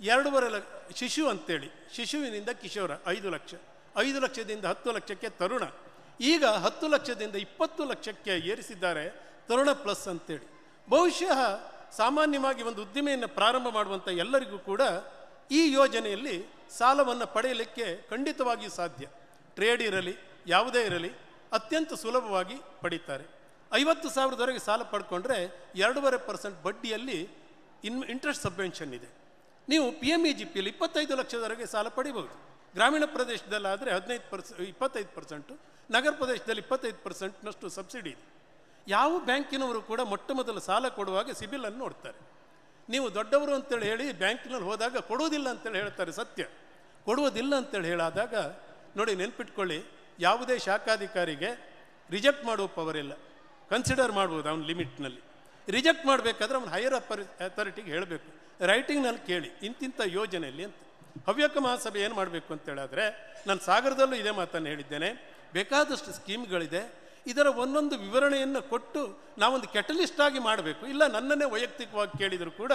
2.5 ಲಕ್ಷ ಶಿಶು ಅಂತೇಳಿ, ಶಿಶುವಿನಿಂದ ಕಿಶೋರ 5 ಲಕ್ಷ, 5 ಲಕ್ಷದಿಂದ 10 ಲಕ್ಷಕ್ಕೆ ತರುಣ, ಈಗ 10 ಲಕ್ಷದಿಂದ 20 ಲಕ್ಷಕ್ಕೆ ಏರಿಸಿದ್ದಾರೆ ತರುಣ ಪ್ಲಸ್ ಅಂತೇಳಿ. ಬಹುಶಃ ಸಾಮಾನ್ಯವಾಗಿ ಒಂದು ಉದ್ದಿಮೆಯನ್ನು ಪ್ರಾರಂಭ ಮಾಡುವಂಥ ಎಲ್ಲರಿಗೂ ಕೂಡ ಈ ಯೋಜನೆಯಲ್ಲಿ ಸಾಲವನ್ನು ಪಡೆಯಲಿಕ್ಕೆ ಖಂಡಿತವಾಗಿಯೂ ಸಾಧ್ಯ. ಟ್ರೇಡ್ ಇರಲಿ, ಯಾವುದೇ ಇರಲಿ, ಅತ್ಯಂತ ಸುಲಭವಾಗಿ ಪಡೀತಾರೆ. 50,000ದವರೆಗೆ ಸಾಲ ಪಡ್ಕೊಂಡ್ರೆ 2.5% ಬಡ್ಡಿಯಲ್ಲಿ ಇಂಟ್ರೆಸ್ಟ್ ಸಬ್ವೆನ್ಷನ್ ಇದೆ. ನೀವು PMEGPಯಲ್ಲಿ 25 ಲಕ್ಷದವರೆಗೆ ಸಾಲ ಪಡಿಬಹುದು. ಗ್ರಾಮೀಣ ಪ್ರದೇಶದಲ್ಲಾದರೆ 25%, ನಗರ ಪ್ರದೇಶದಲ್ಲಿ 25%ನಷ್ಟು ಸಬ್ಸಿಡಿ ಇದೆ. ಯಾವ ಬ್ಯಾಂಕಿನವರು ಕೂಡ ಮೊಟ್ಟ ಮೊದಲು ಸಾಲ ಕೊಡುವಾಗ ಸಿಬಿಲನ್ನು ನೋಡ್ತಾರೆ. ನೀವು ದೊಡ್ಡವರು ಅಂತೇಳಿ ಹೇಳಿ ಬ್ಯಾಂಕಿನಲ್ಲಿ ಹೋದಾಗ ಕೊಡುವುದಿಲ್ಲ ಅಂತೇಳಿ ಹೇಳ್ತಾರೆ, ಸತ್ಯ. ಕೊಡುವುದಿಲ್ಲ ಅಂತೇಳಿ ಹೇಳಾದಾಗ ನೋಡಿ, ನೆನ್ಪಿಟ್ಕೊಳ್ಳಿ, ಯಾವುದೇ ಶಾಖಾಧಿಕಾರಿಗೆ ರಿಜೆಕ್ಟ್ ಮಾಡುವ ಪವರ್ ಇಲ್ಲ. ಕನ್ಸಿಡರ್ ಮಾಡ್ಬೋದು ಅವನ ಲಿಮಿಟ್ನಲ್ಲಿ. ರಿಜೆಕ್ಟ್ ಮಾಡಬೇಕಾದ್ರೆ ಅವನು ಹೈಯರ್ ಅಥಾರಿಟಿಗೆ ಹೇಳಬೇಕು, ರೈಟಿಂಗ್ನಲ್ಲಿ ಕೇಳಿ ಇಂತಿಂಥ ಯೋಜನೆಯಲ್ಲಿ ಅಂತ. ಹವ್ಯಕ ಮಹಾಸಭೆ ಏನು ಮಾಡಬೇಕು ಅಂತೇಳಿದ್ರೆ, ನಾನು ಸಾಗರದಲ್ಲೂ ಇದೇ ಮಾತನ್ನು ಹೇಳಿದ್ದೇನೆ, ಬೇಕಾದಷ್ಟು ಸ್ಕೀಮ್ಗಳಿದೆ, ಇದರ ಒಂದೊಂದು ವಿವರಣೆಯನ್ನು ಕೊಟ್ಟು ನಾವೊಂದು ಕೆಟಲಿಸ್ಟ್ ಆಗಿ ಮಾಡಬೇಕು. ಇಲ್ಲ ನನ್ನನ್ನೇ ವೈಯಕ್ತಿಕವಾಗಿ ಕೇಳಿದರೂ ಕೂಡ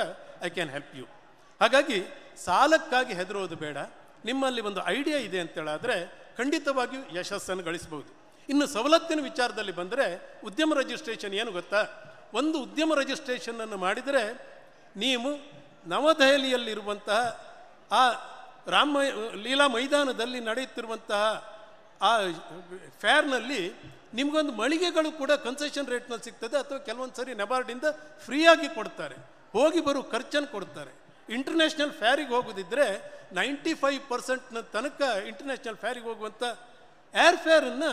ಐ ಕ್ಯಾನ್ ಹೆಲ್ಪ್ ಯು. ಹಾಗಾಗಿ ಸಾಲಕ್ಕಾಗಿ ಹೆದರೋದು ಬೇಡ. ನಿಮ್ಮಲ್ಲಿ ಒಂದು ಐಡಿಯಾ ಇದೆ ಅಂತೇಳಾದರೆ ಖಂಡಿತವಾಗಿಯೂ ಯಶಸ್ಸನ್ನು ಗಳಿಸ್ಬೋದು. ಇನ್ನು ಸವಲತ್ತಿನ ವಿಚಾರದಲ್ಲಿ ಬಂದರೆ, ಉದ್ಯಮ ರಿಜಿಸ್ಟ್ರೇಷನ್ ಏನು ಗೊತ್ತಾ? ಒಂದು ಉದ್ಯಮ ರಿಜಿಸ್ಟ್ರೇಷನನ್ನು ಮಾಡಿದರೆ ನೀವು ನವದೆಹಲಿಯಲ್ಲಿರುವಂತಹ ಆ ಲೀಲಾ ಮೈದಾನದಲ್ಲಿ ನಡೆಯುತ್ತಿರುವಂತಹ ಆ ಫೇರ್ನಲ್ಲಿ ನಿಮಗೊಂದು ಮಳಿಗೆಗಳು ಕೂಡ ಕನ್ಸೆಷನ್ ರೇಟ್ನಲ್ಲಿ ಸಿಗ್ತದೆ, ಅಥವಾ ಕೆಲವೊಂದು ಸರಿ ನಬಾರ್ಡಿಂದ ಫ್ರೀಯಾಗಿ ಕೊಡ್ತಾರೆ, ಹೋಗಿ ಬರೋ ಖರ್ಚನ್ನು ಕೊಡ್ತಾರೆ. ಇಂಟರ್ನ್ಯಾಷನಲ್ ಫೇರಿಗೆ ಹೋಗೋದಿದ್ದರೆ 95% ತನಕ ಇಂಟರ್ನ್ಯಾಷನಲ್ ಫೇರಿಗೆ ಹೋಗುವಂಥ ಏರ್ ಫೇರನ್ನು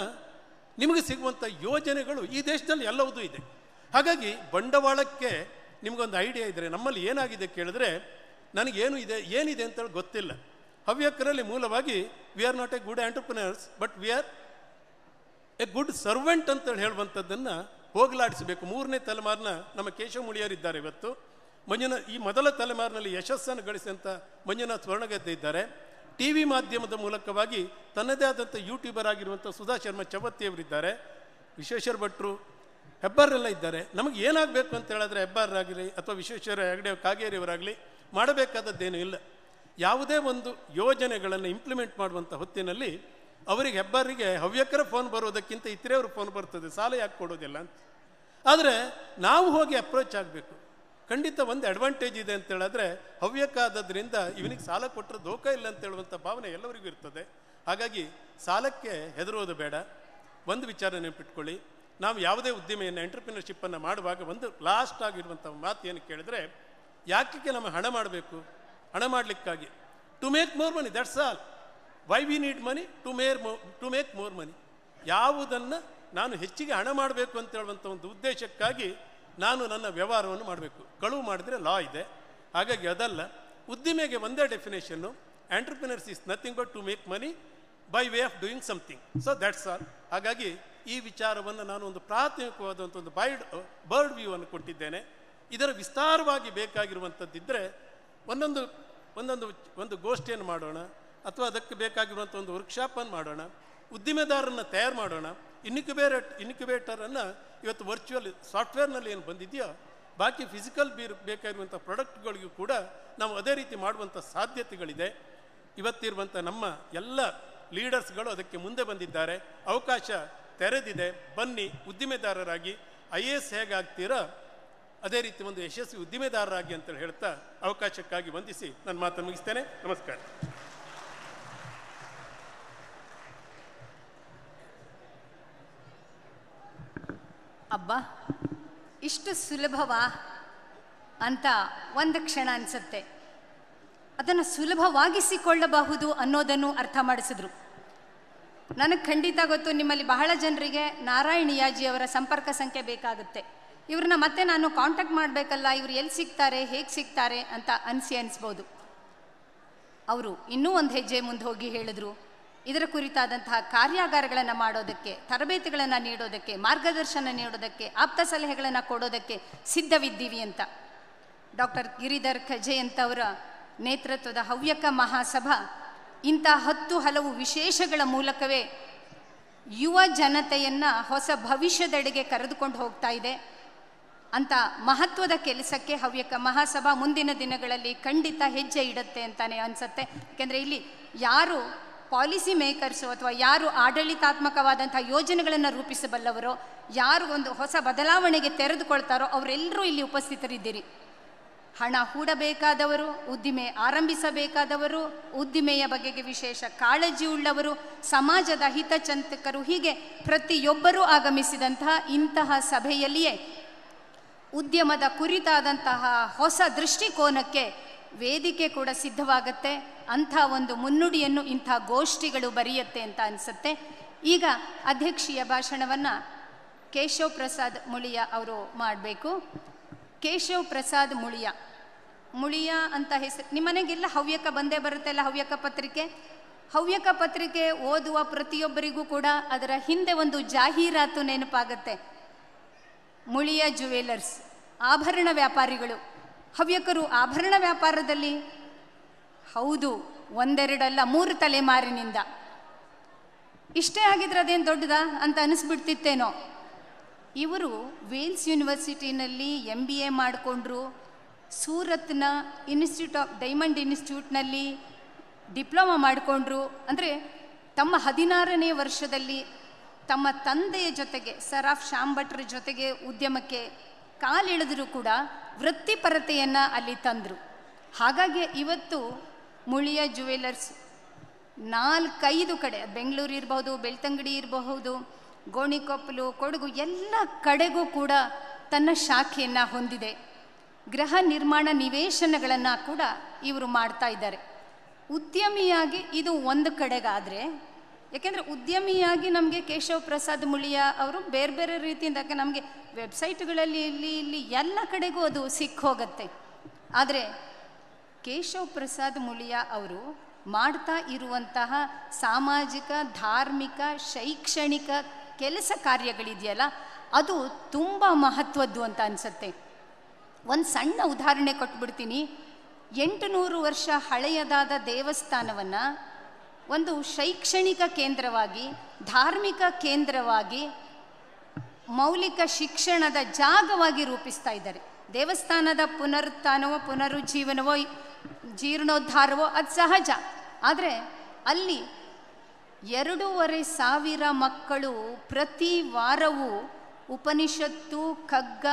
ನಿಮಗೆ ಸಿಗುವಂಥ ಯೋಜನೆಗಳು ಈ ದೇಶದಲ್ಲಿ ಎಲ್ಲವೂ ಇದೆ. ಹಾಗಾಗಿ ಬಂಡವಾಳಕ್ಕೆ ನಿಮಗೊಂದು ಐಡಿಯಾ ಇದ್ದರೆ, ನಮ್ಮಲ್ಲಿ ಏನಾಗಿದೆ ಕೇಳಿದ್ರೆ ಏನಿದೆ ಅಂತೇಳಿ ಗೊತ್ತಿಲ್ಲ. ಹವ್ಯಕರಲ್ಲಿ ಮೂಲವಾಗಿ we are not A good entrepreneurs, but we are A good servant ಅಂತೇಳಿ ಹೇಳುವಂಥದ್ದನ್ನು ಹೋಗಲಾಡಿಸಬೇಕು. 3ನೇ ತಲೆಮಾರಿನ ನಮ್ಮ ಕೇಶವ ಮುಳಿಯರಿದ್ದಾರೆ ಇವತ್ತು. ಈ ಮೊದಲ ತಲೆಮಾರಿನಲ್ಲಿ ಯಶಸ್ಸನ್ನು ಗಳಿಸಿದಂಥ ಮಂಜುನಾಥ್ ಸ್ವರ್ಣಗದ್ದೆ ಇದ್ದಾರೆ. ಟಿ ವಿ ಮಾಧ್ಯಮದ ಮೂಲಕವಾಗಿ ತನ್ನದೇ ಆದಂಥ ಯೂಟ್ಯೂಬರ್ ಆಗಿರುವಂಥ ಸುಧಾ ಶರ್ಮಾ ಚವತ್ತಿಯವರಿದ್ದಾರೆ. ವಿಶ್ವೇಶ್ವರ ಭಟ್ರು, ಹೆಬ್ಬಾರೆಲ್ಲ ಇದ್ದಾರೆ. ನಮಗೆ ಏನಾಗಬೇಕು ಅಂತ ಹೇಳಿದ್ರೆ ಹೆಬ್ಬಾರರಾಗಲಿ ಅಥವಾ ವಿಶ್ವೇಶ್ವರ ಹೆಗಡೆ ಕಾಗೇರಿಯವರಾಗಲಿ ಮಾಡಬೇಕಾದದ್ದೇನೂ ಇಲ್ಲ. ಯಾವುದೇ ಒಂದು ಯೋಜನೆಗಳನ್ನು ಇಂಪ್ಲಿಮೆಂಟ್ ಮಾಡುವಂಥ ಹೊತ್ತಿನಲ್ಲಿ ಅವರಿಗೆ ಹೆಬ್ಬಾರಿಗೆ ಹವ್ಯಕರ ಫೋನ್ ಬರೋದಕ್ಕಿಂತ ಇತರೆಯವರು ಫೋನ್ ಬರ್ತದೆ, ಸಾಲ ಯಾಕೆ ಕೊಡೋದಿಲ್ಲ ಅಂತ. ಆದರೆ ನಾವು ಹೋಗಿ ಅಪ್ರೋಚ್ ಆಗಬೇಕು. ಖಂಡಿತ ಒಂದು ಅಡ್ವಾಂಟೇಜ್ ಇದೆ ಅಂತ ಹೇಳಿದ್ರೆ, ಹವ್ಯಕ ಆದದ್ರಿಂದ ಇವನಿಗೆ ಸಾಲ ಕೊಟ್ಟರೆ ದೋಖ ಇಲ್ಲ ಅಂತ ಹೇಳುವಂಥ ಭಾವನೆ ಎಲ್ಲರಿಗೂ ಇರ್ತದೆ. ಹಾಗಾಗಿ ಸಾಲಕ್ಕೆ ಹೆದರೋದು ಬೇಡ. ಒಂದು ವಿಚಾರ ನೆನಪಿಟ್ಕೊಳ್ಳಿ, ನಾವು ಯಾವುದೇ ಉದ್ದಿಮೆಯನ್ನು ಎಂಟರ್ಪ್ರಿನರ್ಶಿಪ್ಪನ್ನು ಮಾಡುವಾಗ ಒಂದು ಲಾಸ್ಟ್ ಆಗಿರುವಂಥ ಮಾತು ಏನು ಕೇಳಿದ್ರೆ, ಯಾಕೆ ನಮ್ಮ ಹಣ ಮಾಡಬೇಕು? ಹಣ ಮಾಡಲಿಕ್ಕಾಗಿ to make more money, that's all. Why we need money? To make more money. ಯಾವುದನ್ನು ನಾನು ಹೆಚ್ಚಿಗೆ ಹಣ ಮಾಡಬೇಕು ಅಂತ ಹೇಳುವಂಥ ಒಂದು ಉದ್ದೇಶಕ್ಕಾಗಿ ನಾನು ನನ್ನ ವ್ಯವಹಾರವನ್ನು ಮಾಡಬೇಕು. ಕಳುವು ಮಾಡಿದರೆ ಲಾ ಇದೆ. ಹಾಗಾಗಿ ಅದಲ್ಲ. ಉದ್ದಿಮೆಗೆ ಒಂದೇ definition, entrepreneurs is nothing but to make money by way of doing something. So that's all. ಹಾಗಾಗಿ ಈ ವಿಚಾರವನ್ನು ನಾನು ಒಂದು ಪ್ರಾಥಮಿಕವಾದಂಥ ಒಂದು ಬರ್ಡ್ ವ್ಯೂ ಅನ್ನು ಕೊಟ್ಟಿದ್ದೇನೆ. ಇದರ ವಿಸ್ತಾರವಾಗಿ ಬೇಕಾಗಿರುವಂಥದ್ದಿದ್ದರೆ ಒಂದು ಗೋಷ್ಠಿಯನ್ನು ಮಾಡೋಣ, ಅಥವಾ ಅದಕ್ಕೆ ಬೇಕಾಗಿರುವಂಥ ಒಂದು ವರ್ಕ್ಶಾಪನ್ನು ಮಾಡೋಣ, ಉದ್ದಿಮೆದಾರರನ್ನು ತಯಾರು ಮಾಡೋಣ. ಇನ್ಕ್ಯುಬೇಟರನ್ನು ಇವತ್ತು ವರ್ಚುವಲ್ ಸಾಫ್ಟ್ವೇರ್ನಲ್ಲಿ ಏನು ಬಂದಿದೆಯೋ, ಬಾಕಿ ಫಿಸಿಕಲ್ ಬೇಕಾಗಿರುವಂಥ ಪ್ರಾಡಕ್ಟ್ಗಳಿಗೂ ಕೂಡ ನಾವು ಅದೇ ರೀತಿ ಮಾಡುವಂಥ ಸಾಧ್ಯತೆಗಳಿದೆ. ಇವತ್ತಿರುವಂಥ ನಮ್ಮ ಎಲ್ಲ ಲೀಡರ್ಸ್ಗಳು ಅದಕ್ಕೆ ಮುಂದೆ ಬಂದಿದ್ದಾರೆ. ಅವಕಾಶ ತೆರೆದಿದೆ. ಬನ್ನಿ, ಉದ್ದಿಮೆದಾರರಾಗಿ IAS ಹೇಗಾಗ್ತೀರಾ ಅದೇ ರೀತಿ ಒಂದು ಯಶಸ್ವಿ ಉದ್ದಿಮೆದಾರರಾಗಿ ಅಂತೇಳಿ ಹೇಳ್ತಾ ಅವಕಾಶಕ್ಕಾಗಿ ವಂದಿಸಿ ನನ್ನ ಮಾತನ್ನು ಮುಗಿಸ್ತೇನೆ. ನಮಸ್ಕಾರ. ಅಬ್ಬಾ, ಇಷ್ಟು ಸುಲಭವಾ ಅಂತ ಒಂದು ಕ್ಷಣ ಅನಿಸುತ್ತೆ. ಅದನ್ನು ಸುಲಭವಾಗಿಸಿಕೊಳ್ಳಬಹುದು ಅನ್ನೋದನ್ನು ಅರ್ಥ ಮಾಡಿಸಿದ್ರು. ನನಗೆ ಖಂಡಿತ ಗೊತ್ತು, ನಿಮ್ಮಲ್ಲಿ ಬಹಳ ಜನರಿಗೆ ನಾರಾಯಣಿಯಾಜಿಯವರ ಸಂಪರ್ಕ ಸಂಖ್ಯೆ ಬೇಕಾಗುತ್ತೆ. ಇವ್ರನ್ನ ಮತ್ತೆ ನಾನು ಕಾಂಟ್ಯಾಕ್ಟ್ ಮಾಡಬೇಕಲ್ಲ, ಇವ್ರು ಎಲ್ಲಿ ಸಿಗ್ತಾರೆ, ಹೇಗೆ ಸಿಗ್ತಾರೆ ಅಂತ ಅನಿಸ್ಬೋದು. ಅವರು ಇನ್ನೂ ಒಂದು ಹೆಜ್ಜೆ ಮುಂದೆ ಹೋಗಿ ಹೇಳಿದ್ರು, ಇದರ ಕುರಿತಾದಂತಹ ಕಾರ್ಯಾಗಾರಗಳನ್ನು ಮಾಡೋದಕ್ಕೆ, ತರಬೇತಿಗಳನ್ನು ನೀಡೋದಕ್ಕೆ, ಮಾರ್ಗದರ್ಶನ ನೀಡೋದಕ್ಕೆ, ಆಪ್ತ ಸಲಹೆಗಳನ್ನು ಕೊಡೋದಕ್ಕೆ ಸಿದ್ಧವಿದ್ದೀವಿ ಅಂತ. ಡಾಕ್ಟರ್ ಗಿರಿಧರ್ ಖಜೆಯಂತ್ ಅವರ ನೇತೃತ್ವದ ಹವ್ಯಕ ಮಹಾಸಭಾ ಇಂಥ 10 ಹಲವು ವಿಶೇಷಗಳ ಮೂಲಕವೇ ಯುವ ಜನತೆಯನ್ನು ಹೊಸ ಭವಿಷ್ಯದೆಡೆಗೆ ಕರೆದುಕೊಂಡು ಹೋಗ್ತಾ ಇದೆ. ಅಂಥ ಮಹತ್ವದ ಕೆಲಸಕ್ಕೆ ಹವ್ಯಕ ಮಹಾಸಭಾ ಮುಂದಿನ ದಿನಗಳಲ್ಲಿ ಖಂಡಿತ ಹೆಜ್ಜೆ ಇಡುತ್ತೆ ಅಂತಾನೆ ಅನಿಸುತ್ತೆ. ಯಾಕೆಂದರೆ ಇಲ್ಲಿ ಯಾರು ಪಾಲಿಸಿ ಮೇಕರ್ಸು ಅಥವಾ ಯಾರು ಆಡಳಿತಾತ್ಮಕವಾದಂಥ ಯೋಜನೆಗಳನ್ನು ರೂಪಿಸಬಲ್ಲವರೋ, ಯಾರು ಒಂದು ಹೊಸ ಬದಲಾವಣೆಗೆ ತೆರೆದುಕೊಳ್ತಾರೋ ಅವರೆಲ್ಲರೂ ಇಲ್ಲಿ ಉಪಸ್ಥಿತರಿದ್ದೀರಿ. ಹಣ ಹೂಡಬೇಕಾದವರು, ಉದ್ದಿಮೆ ಆರಂಭಿಸಬೇಕಾದವರು, ಉದ್ದಿಮೆಯ ಬಗೆಗೆ ವಿಶೇಷ ಕಾಳಜಿ ಉಳ್ಳವರು, ಸಮಾಜದ ಹಿತಚಿಂತಕರು, ಹೀಗೆ ಪ್ರತಿಯೊಬ್ಬರೂ ಆಗಮಿಸಿದಂತಹ ಇಂತಹ ಸಭೆಯಲ್ಲಿಯೇ ಉದ್ಯಮದ ಕುರಿತಾದಂತಹ ಹೊಸ ದೃಷ್ಟಿಕೋನಕ್ಕೆ ವೇದಿಕೆ ಕೂಡ ಸಿದ್ಧವಾಗುತ್ತೆ. ಅಂಥ ಒಂದು ಮುನ್ನುಡಿಯನ್ನು ಇಂಥ ಗೋಷ್ಠಿಗಳು ಬರೆಯುತ್ತೆ ಅಂತ ಅನಿಸುತ್ತೆ. ಈಗ ಅಧ್ಯಕ್ಷೀಯ ಭಾಷಣವನ್ನು ಕೇಶವ್ ಪ್ರಸಾದ್ ಮುಳಿಯ ಅವರು ಮಾಡಬೇಕು. ಕೇಶವ್ ಪ್ರಸಾದ್ ಮುಳಿಯ ಅಂತ ಹೆಸರು. ನಿಮ್ಮನೆಗೆಲ್ಲ ಹವ್ಯಕ ಬಂದೇ ಬರುತ್ತೆಲ್ಲ, ಹವ್ಯಕ ಪತ್ರಿಕೆ. ಹವ್ಯಕ ಪತ್ರಿಕೆ ಓದುವ ಪ್ರತಿಯೊಬ್ಬರಿಗೂ ಕೂಡ ಅದರ ಹಿಂದೆ ಒಂದು ಜಾಹೀರಾತು ನೆನಪಾಗುತ್ತೆ. ಮುಳಿಯ ಜ್ಯುವೆಲರ್ಸ್, ಆಭರಣ ವ್ಯಾಪಾರಿಗಳು. ಹವ್ಯಕರು ಆಭರಣ ವ್ಯಾಪಾರದಲ್ಲಿ, ಹೌದು, 1, 2 ಅಲ್ಲ 3 ತಲೆಮಾರಿನಿಂದ. ಇಷ್ಟೇ ಆಗಿದ್ರೆ ಅದೇನು ದೊಡ್ಡದಾ ಅಂತ ಅನಿಸ್ಬಿಡ್ತಿತ್ತೇನೋ. ಇವರು ವೇಲ್ಸ್ ಯೂನಿವರ್ಸಿಟಿನಲ್ಲಿ MBA ಮಾಡಿಕೊಂಡ್ರು. ಸೂರತ್ನ ಡೈಮಂಡ್ ಇನ್ಸ್ಟಿಟ್ಯೂಟ್ನಲ್ಲಿ ಡಿಪ್ಲೊಮಾ ಮಾಡಿಕೊಂಡ್ರು. ಅಂದರೆ ತಮ್ಮ 16ನೇ ವರ್ಷದಲ್ಲಿ ತಮ್ಮ ತಂದೆಯ ಜೊತೆಗೆ, ಸರ್ ಆಫ್ ಶ್ಯಾಮ್ ಭಟ್ರ ಜೊತೆಗೆ ಉದ್ಯಮಕ್ಕೆ ಕಾಲಿಳಿದ್ರು ಕೂಡ ವೃತ್ತಿಪರತೆಯನ್ನು ಅಲ್ಲಿ ತಂದರು. ಹಾಗಾಗಿ ಇವತ್ತು ಮುಳಿಯ ಜ್ಯುವೆಲರ್ಸ್ 4-5 ಕಡೆ, ಬೆಂಗಳೂರು ಇರಬಹುದು, ಬೆಳ್ತಂಗಡಿ ಇರಬಹುದು, ಗೋಣಿಕೊಪ್ಪಲು, ಕೊಡಗು, ಎಲ್ಲ ಕಡೆಗೂ ಕೂಡ ತನ್ನ ಶಾಖೆಯನ್ನು ಹೊಂದಿದೆ. ಗೃಹ ನಿರ್ಮಾಣ ನಿವೇಶನಗಳನ್ನು ಕೂಡ ಇವರು ಮಾಡ್ತಾ ಇದ್ದಾರೆ. ಉದ್ಯಮಿಯಾಗಿ ಇದು ಒಂದು ಕಡೆಗಾದರೆ, ಯಾಕೆಂದರೆ ಉದ್ಯಮಿಯಾಗಿ ನಮಗೆ ಕೇಶವ ಪ್ರಸಾದ್ ಮುಳಿಯ ಅವರು ಬೇರೆ ಬೇರೆ ರೀತಿಯಿಂದ ನಮಗೆ ವೆಬ್ಸೈಟ್ಗಳಲ್ಲಿ ಇಲ್ಲಿ ಎಲ್ಲ ಕಡೆಗೂ ಅದು ಸಿಕ್ಕೋಗತ್ತೆ. ಆದರೆ ಕೇಶವ ಪ್ರಸಾದ್ ಮುಳಿಯ ಅವರು ಮಾಡ್ತಾ ಇರುವಂತಹ ಸಾಮಾಜಿಕ, ಧಾರ್ಮಿಕ, ಶೈಕ್ಷಣಿಕ ಕೆಲಸ ಕಾರ್ಯಗಳಿದೆಯಲ್ಲ, ಅದು ತುಂಬ ಮಹತ್ವದ್ದು ಅಂತ ಅನಿಸುತ್ತೆ. ಒಂದು ಸಣ್ಣ ಉದಾಹರಣೆ ಕೊಟ್ಬಿಡ್ತೀನಿ. 800 ವರ್ಷ ಹಳೆಯದಾದ ದೇವಸ್ಥಾನವನ್ನು ಒಂದು ಶೈಕ್ಷಣಿಕ ಕೇಂದ್ರವಾಗಿ, ಧಾರ್ಮಿಕ ಕೇಂದ್ರವಾಗಿ, ಮೌಲಿಕ ಶಿಕ್ಷಣದ ಜಾಗವಾಗಿ ರೂಪಿಸ್ತಾ ಇದ್ದಾರೆ. ದೇವಸ್ಥಾನದ ಪುನರುತ್ಥಾನವೋ ಪುನರುಜ್ಜೀವನವೋ ಜೀರ್ಣೋದ್ಧಾರವೋ ಅದು ಸಹಜ. ಆದರೆ ಅಲ್ಲಿ 2,500 ಮಕ್ಕಳು ಪ್ರತಿ ವಾರವೂ ಉಪನಿಷತ್ತು, ಕಗ್ಗ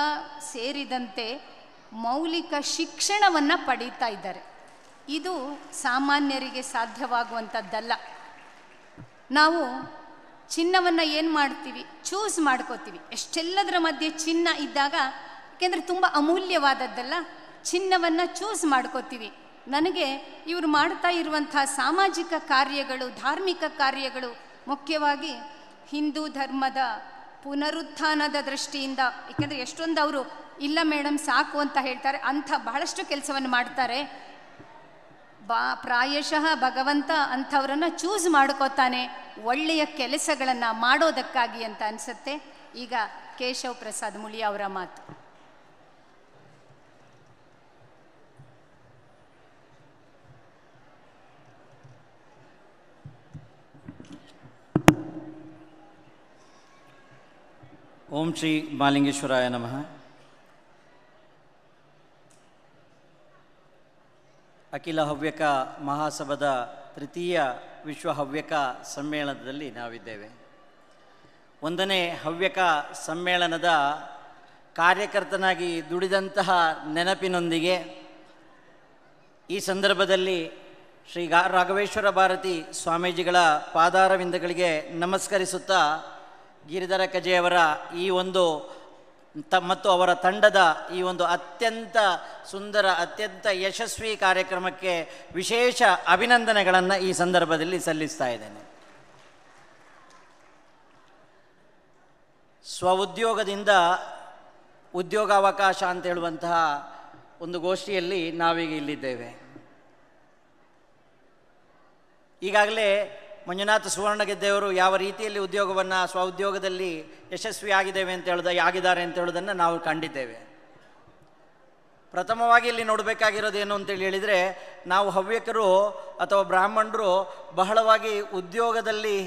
ಸೇರಿದಂತೆ ಮೌಲಿಕ ಶಿಕ್ಷಣವನ್ನು ಪಡೀತಾ ಇದ್ದಾರೆ. ಇದು ಸಾಮಾನ್ಯರಿಗೆ ಸಾಧ್ಯವಾಗುವಂಥದ್ದಲ್ಲ. ನಾವು ಚಿನ್ನವನ್ನು ಏನು ಮಾಡ್ತೀವಿ, ಚೂಸ್ ಮಾಡ್ಕೋತೀವಿ. ಎಷ್ಟೆಲ್ಲದರ ಮಧ್ಯೆ ಚಿನ್ನ ಇದ್ದಾಗ, ಯಾಕೆಂದರೆ ತುಂಬ ಅಮೂಲ್ಯವಾದದ್ದಲ್ಲ, ಚಿನ್ನವನ್ನು ಚೂಸ್ ಮಾಡ್ಕೋತೀವಿ. ನನಗೆ ಇವರು ಮಾಡ್ತಾ ಇರುವಂಥ ಸಾಮಾಜಿಕ ಕಾರ್ಯಗಳು, ಧಾರ್ಮಿಕ ಕಾರ್ಯಗಳು, ಮುಖ್ಯವಾಗಿ ಹಿಂದೂ ಧರ್ಮದ ಪುನರುತ್ಥಾನದ ದೃಷ್ಟಿಯಿಂದ, ಏಕೆಂದರೆ ಎಷ್ಟೊಂದು ಅವರು ಇಲ್ಲ ಮೇಡಮ್ ಸಾಕು ಅಂತ ಹೇಳ್ತಾರೆ, ಅಂಥ ಬಹಳಷ್ಟು ಕೆಲಸವನ್ನು ಮಾಡ್ತಾರೆ. ಪ್ರಾಯಶಃ ಭಗವಂತ ಅಂಥವ್ರನ್ನು ಚೂಸ್ ಮಾಡ್ಕೋತಾನೆ ಒಳ್ಳೆಯ ಕೆಲಸಗಳನ್ನು ಮಾಡೋದಕ್ಕಾಗಿ ಅಂತ ಅನಿಸುತ್ತೆ. ಈಗ ಕೇಶವ ಪ್ರಸಾದ್ ಮುಳಿಯ ಅವರ ಮಾತು. ಓಂ ಶ್ರೀ ಮಾಲಿಂಗೇಶ್ವರಾಯ ನಮಃ. ಅಖಿಲ ಹವ್ಯಕ ಮಹಾಸಭಾದ ತೃತೀಯ ವಿಶ್ವ ಹವ್ಯಕ ಸಮ್ಮೇಳನದಲ್ಲಿ ನಾವಿದ್ದೇವೆ. 1ನೇ ಹವ್ಯಕ ಸಮ್ಮೇಳನದ ಕಾರ್ಯಕರ್ತನಾಗಿ ದುಡಿದಂತಹ ನೆನಪಿನೊಂದಿಗೆ ಈ ಸಂದರ್ಭದಲ್ಲಿ ಶ್ರೀ ರಾಘವೇಶ್ವರ ಭಾರತಿ ಸ್ವಾಮೀಜಿಗಳ ಪಾದಾರವಿಂದಗಳಿಗೆ ನಮಸ್ಕರಿಸುತ್ತಾ, ಗಿರಿಧರ ಕಜೆಯವರ ಈ ಒಂದು ಮತ್ತು ಅವರ ತಂಡದ ಈ ಒಂದು ಅತ್ಯಂತ ಸುಂದರ, ಅತ್ಯಂತ ಯಶಸ್ವಿ ಕಾರ್ಯಕ್ರಮಕ್ಕೆ ವಿಶೇಷ ಅಭಿನಂದನೆಗಳನ್ನು ಈ ಸಂದರ್ಭದಲ್ಲಿ ಸಲ್ಲಿಸ್ತಾ ಇದ್ದೇನೆ. ಸ್ವಉದ್ಯೋಗದಿಂದ ಉದ್ಯೋಗಾವಕಾಶ ಅಂತ ಹೇಳುವಂತಹ ಒಂದು ಗೋಷ್ಠಿಯಲ್ಲಿ ನಾವೀಗ ಇಲ್ಲಿದ್ದೇವೆ. ಈಗಾಗಲೇ ಮಂಜುನಾಥ ಸುವರ್ಣಗೆದ್ದೆಯವರು ಯಾವ ರೀತಿಯಲ್ಲಿ ಉದ್ಯೋಗವನ್ನು ಸ್ವಉದ್ಯೋಗದಲ್ಲಿ ಯಶಸ್ವಿಯಾಗಿದ್ದೇವೆ ಆಗಿದ್ದಾರೆ ಅಂತ ಹೇಳೋದನ್ನು ನಾವು ಕಂಡಿದ್ದೇವೆ. ಪ್ರಥಮವಾಗಿ ಇಲ್ಲಿ ನೋಡಬೇಕಾಗಿರೋದೇನು ಅಂತೇಳಿ ಹೇಳಿದರೆ, ನಾವು ಹವ್ಯಕರು ಅಥವಾ ಬ್ರಾಹ್ಮಣರು ಬಹಳವಾಗಿ ಉದ್ಯೋಗದಲ್ಲಿ